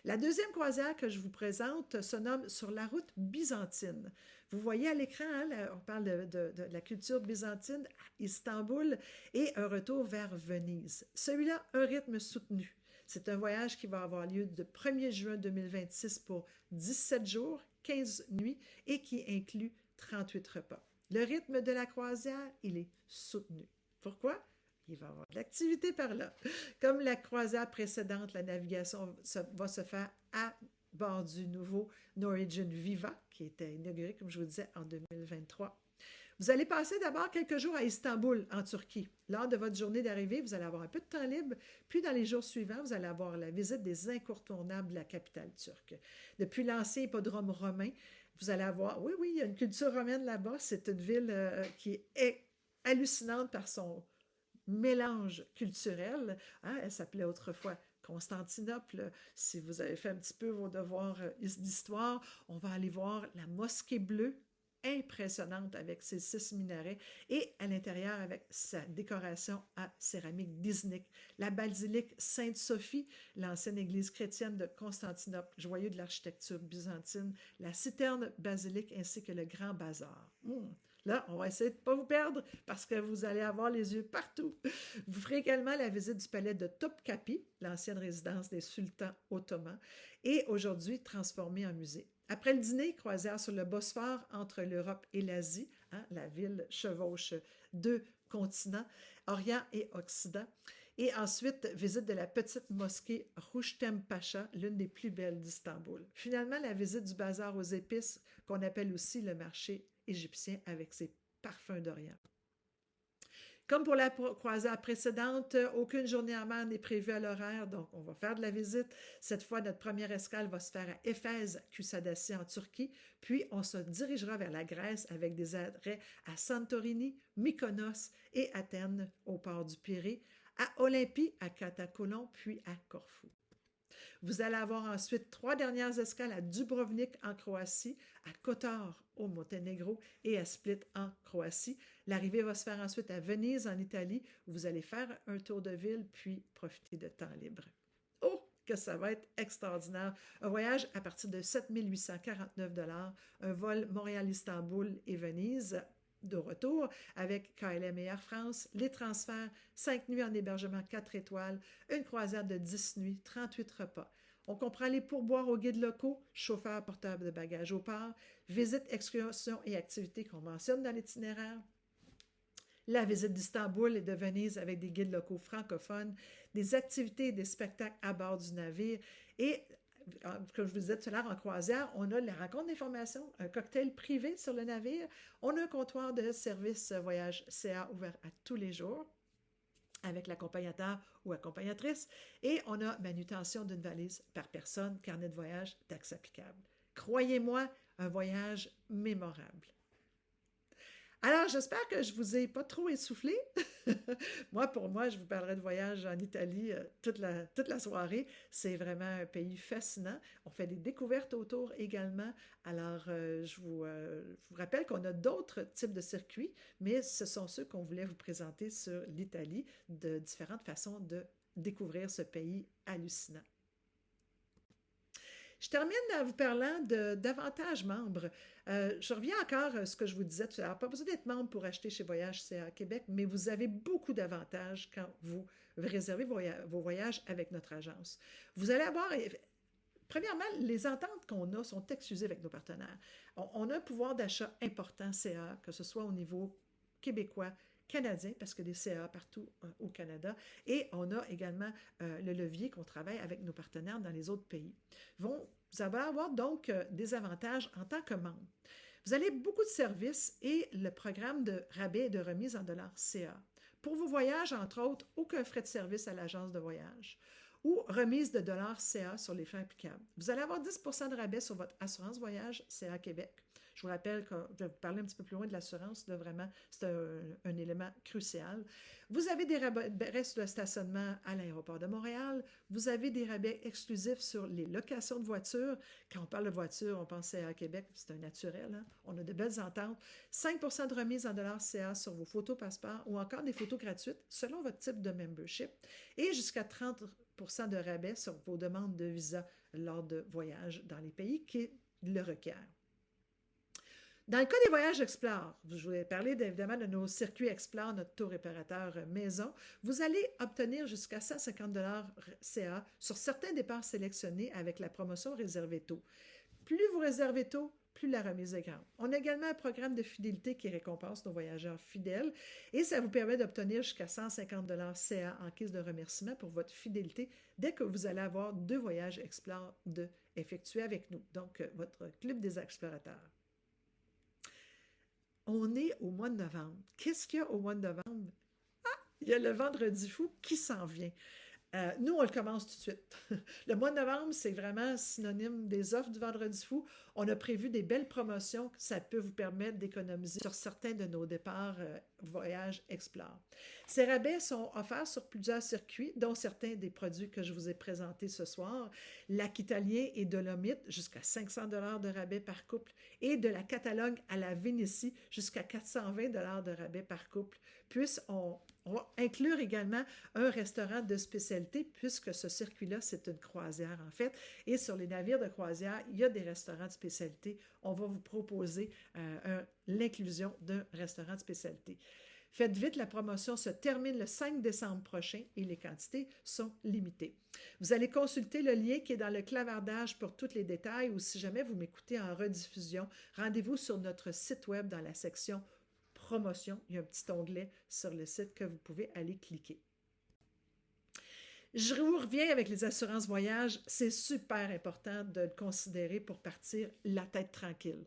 La deuxième croisière que je vous présente se nomme Sur la route byzantine. Vous voyez à l'écran, hein, on parle de la culture byzantine à Istanbul et un retour vers Venise. Celui-là, un rythme soutenu. C'est un voyage qui va avoir lieu de 1er juin 2026 pour 17 jours, 15 nuits et qui inclut 38 repas. Le rythme de la croisière, il est soutenu. Pourquoi? Il va y avoir de l'activité par là. Comme la croisière précédente, la navigation va se faire à bord du nouveau Norwegian Viva, qui était inauguré, comme je vous disais, en 2023. Vous allez passer d'abord quelques jours à Istanbul, en Turquie. Lors de votre journée d'arrivée, vous allez avoir un peu de temps libre, puis dans les jours suivants, vous allez avoir la visite des incontournables de la capitale turque. Depuis l'ancien hippodrome romain, vous allez avoir, oui, il y a une culture romaine là-bas, c'est une ville qui est hallucinante par son mélange culturel. Hein? Elle s'appelait autrefois Constantinople. Si vous avez fait un petit peu vos devoirs d'histoire, on va aller voir la mosquée bleue impressionnante avec ses 6 minarets et à l'intérieur avec sa décoration à céramique Disney. La basilique Sainte-Sophie, l'ancienne église chrétienne de Constantinople, joyau de l'architecture byzantine, la citerne basilique ainsi que le grand bazar. Là, on va essayer de ne pas vous perdre parce que vous allez avoir les yeux partout. Vous ferez également la visite du palais de Topkapi, l'ancienne résidence des sultans ottomans, et aujourd'hui transformé en musée. Après le dîner, croisière sur le Bosphore entre l'Europe et l'Asie. La ville chevauche 2 continents, Orient et Occident. Et ensuite, visite de la petite mosquée Rustem Pacha, l'une des plus belles d'Istanbul. Finalement, la visite du bazar aux épices, qu'on appelle aussi le marché égyptien avec ses parfums d'Orient. Comme pour la croisière précédente, aucune journée en mer n'est prévue à l'horaire, donc on va faire de la visite. Cette fois, notre première escale va se faire à Éphèse, Kusadasi en Turquie, puis on se dirigera vers la Grèce avec des arrêts à Santorini, Mykonos et Athènes au port du Pirée, à Olympie, à Katakolon, puis à Corfou. Vous allez avoir ensuite 3 dernières escales à Dubrovnik en Croatie, à Kotor au Monténégro et à Split en Croatie. L'arrivée va se faire ensuite à Venise en Italie où vous allez faire un tour de ville puis profiter de temps libre. Oh, que ça va être extraordinaire! Un voyage à partir de 7 849 $, un vol Montréal-Istanbul et Venise de retour avec KLM et Air France, les transferts, 5 nuits en hébergement 4 étoiles, une croisière de 10 nuits, 38 repas. On comprend les pourboires aux guides locaux, chauffeurs porteurs de bagages au port, visites, excursions et activités qu'on mentionne dans l'itinéraire, la visite d'Istanbul et de Venise avec des guides locaux francophones, des activités et des spectacles à bord du navire et comme je vous disais tout à l'heure, en croisière, on a la rencontre d'information, un cocktail privé sur le navire, on a un comptoir de service voyage CA ouvert à tous les jours avec l'accompagnateur ou accompagnatrice et on a manutention d'une valise par personne, carnet de voyage, taxe applicable. Croyez-moi, un voyage mémorable. Alors, j'espère que je ne vous ai pas trop essoufflé. Pour moi, je vous parlerai de voyage en Italie toute la soirée. C'est vraiment un pays fascinant. On fait des découvertes autour également. Alors, je vous rappelle qu'on a d'autres types de circuits, mais ce sont ceux qu'on voulait vous présenter sur l'Italie, de différentes façons de découvrir ce pays hallucinant. Je termine en vous parlant d'avantages membres. Je reviens encore à ce que je vous disais tout à l'heure. Pas besoin d'être membre pour acheter chez Voyage CA Québec, mais vous avez beaucoup d'avantages quand vous réservez vos voyages avec notre agence. Vous allez avoir, premièrement, les ententes qu'on a sont exclusives avec nos partenaires. On a un pouvoir d'achat important CA, que ce soit au niveau québécois, canadien, parce que des CA partout au Canada, et on a également le levier qu'on travaille avec nos partenaires dans les autres pays. Vous allez avoir donc des avantages en tant que membre. Vous allez beaucoup de services et le programme de rabais et de remise en dollars CA. Pour vos voyages, entre autres, aucun frais de service à l'agence de voyage ou remise de dollars CA sur les frais applicables. Vous allez avoir 10 % de rabais sur votre assurance voyage CA Québec. Je vous rappelle que je vais vous parler un petit peu plus loin de l'assurance, vraiment, c'est un élément crucial. Vous avez des rabais sur le stationnement à l'aéroport de Montréal. Vous avez des rabais exclusifs sur les locations de voitures. Quand on parle de voiture, on pense à Québec, c'est un naturel. On a de belles ententes. 5 % de remise en dollars CA sur vos photos passeports ou encore des photos gratuites selon votre type de membership et jusqu'à 30 % de rabais sur vos demandes de visa lors de voyages dans les pays qui le requièrent. Dans le cas des voyages Explore, je vais parler évidemment de nos circuits Explore, notre tour réparateur maison. Vous allez obtenir jusqu'à 150 $ CA sur certains départs sélectionnés avec la promotion Réservez tôt. Plus vous réservez tôt, plus la remise est grande. On a également un programme de fidélité qui récompense nos voyageurs fidèles et ça vous permet d'obtenir jusqu'à 150 $ CA en caisse de remerciement pour votre fidélité dès que vous allez avoir 2 voyages Explore effectués avec nous, donc votre club des explorateurs. On est au mois de novembre. Qu'est-ce qu'il y a au mois de novembre? Il y a le Vendredi fou qui s'en vient. Nous, on le commence tout de suite. Le mois de novembre, c'est vraiment synonyme des offres du Vendredi fou. On a prévu des belles promotions, ça peut vous permettre d'économiser sur certains de nos départs Voyage Explore. Ces rabais sont offerts sur plusieurs circuits, dont certains des produits que je vous ai présentés ce soir. Lac italien et Dolomite, jusqu'à 500 $ de rabais par couple, et de la Catalogne à la Vénétie, jusqu'à 420 $ de rabais par couple. Puis on va inclure également un restaurant de spécialité, puisque ce circuit-là, c'est une croisière en fait. Et sur les navires de croisière, il y a des restaurants de spécialité. On va vous proposer l'inclusion d'un restaurant de spécialité. Faites vite, la promotion se termine le 5 décembre prochain et les quantités sont limitées. Vous allez consulter le lien qui est dans le clavardage pour tous les détails ou si jamais vous m'écoutez en rediffusion, rendez-vous sur notre site web dans la section promotion. Il y a un petit onglet sur le site que vous pouvez aller cliquer. Je vous reviens avec les assurances voyage. C'est super important de le considérer pour partir la tête tranquille.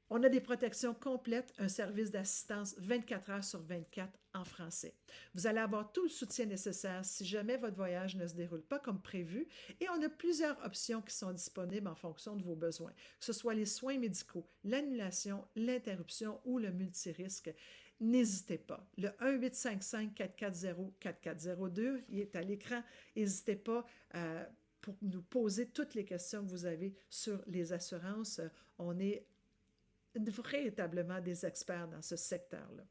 On a des protections complètes, un service d'assistance 24 heures sur 24 en français. Vous allez avoir tout le soutien nécessaire si jamais votre voyage ne se déroule pas comme prévu et on a plusieurs options qui sont disponibles en fonction de vos besoins, que ce soit les soins médicaux, l'annulation, l'interruption ou le multirisque. N'hésitez pas. Le 1-855-440-4402, il est à l'écran. N'hésitez pas pour nous poser toutes les questions que vous avez sur les assurances. On est véritablement des experts dans ce secteur-là.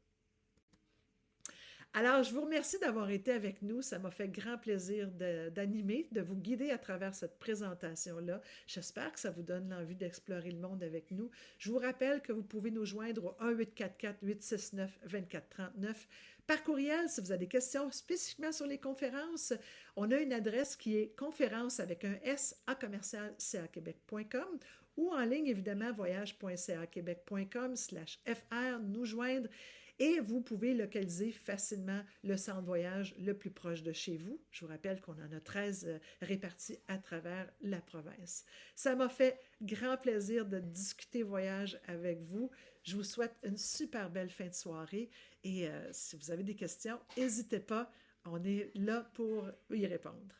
Alors, je vous remercie d'avoir été avec nous. Ça m'a fait grand plaisir d'animer, de vous guider à travers cette présentation-là. J'espère que ça vous donne l'envie d'explorer le monde avec nous. Je vous rappelle que vous pouvez nous joindre au 1-844-869-2439. Par courriel, si vous avez des questions spécifiquement sur les conférences, on a une adresse qui est conférence avec un S à commercial-caquebec.com ou en ligne, évidemment, voyage.caquebec.com/fr, nous joindre. Et vous pouvez localiser facilement le centre voyage le plus proche de chez vous. Je vous rappelle qu'on en a 13 répartis à travers la province. Ça m'a fait grand plaisir de discuter voyage avec vous. Je vous souhaite une super belle fin de soirée et si vous avez des questions, n'hésitez pas, on est là pour y répondre.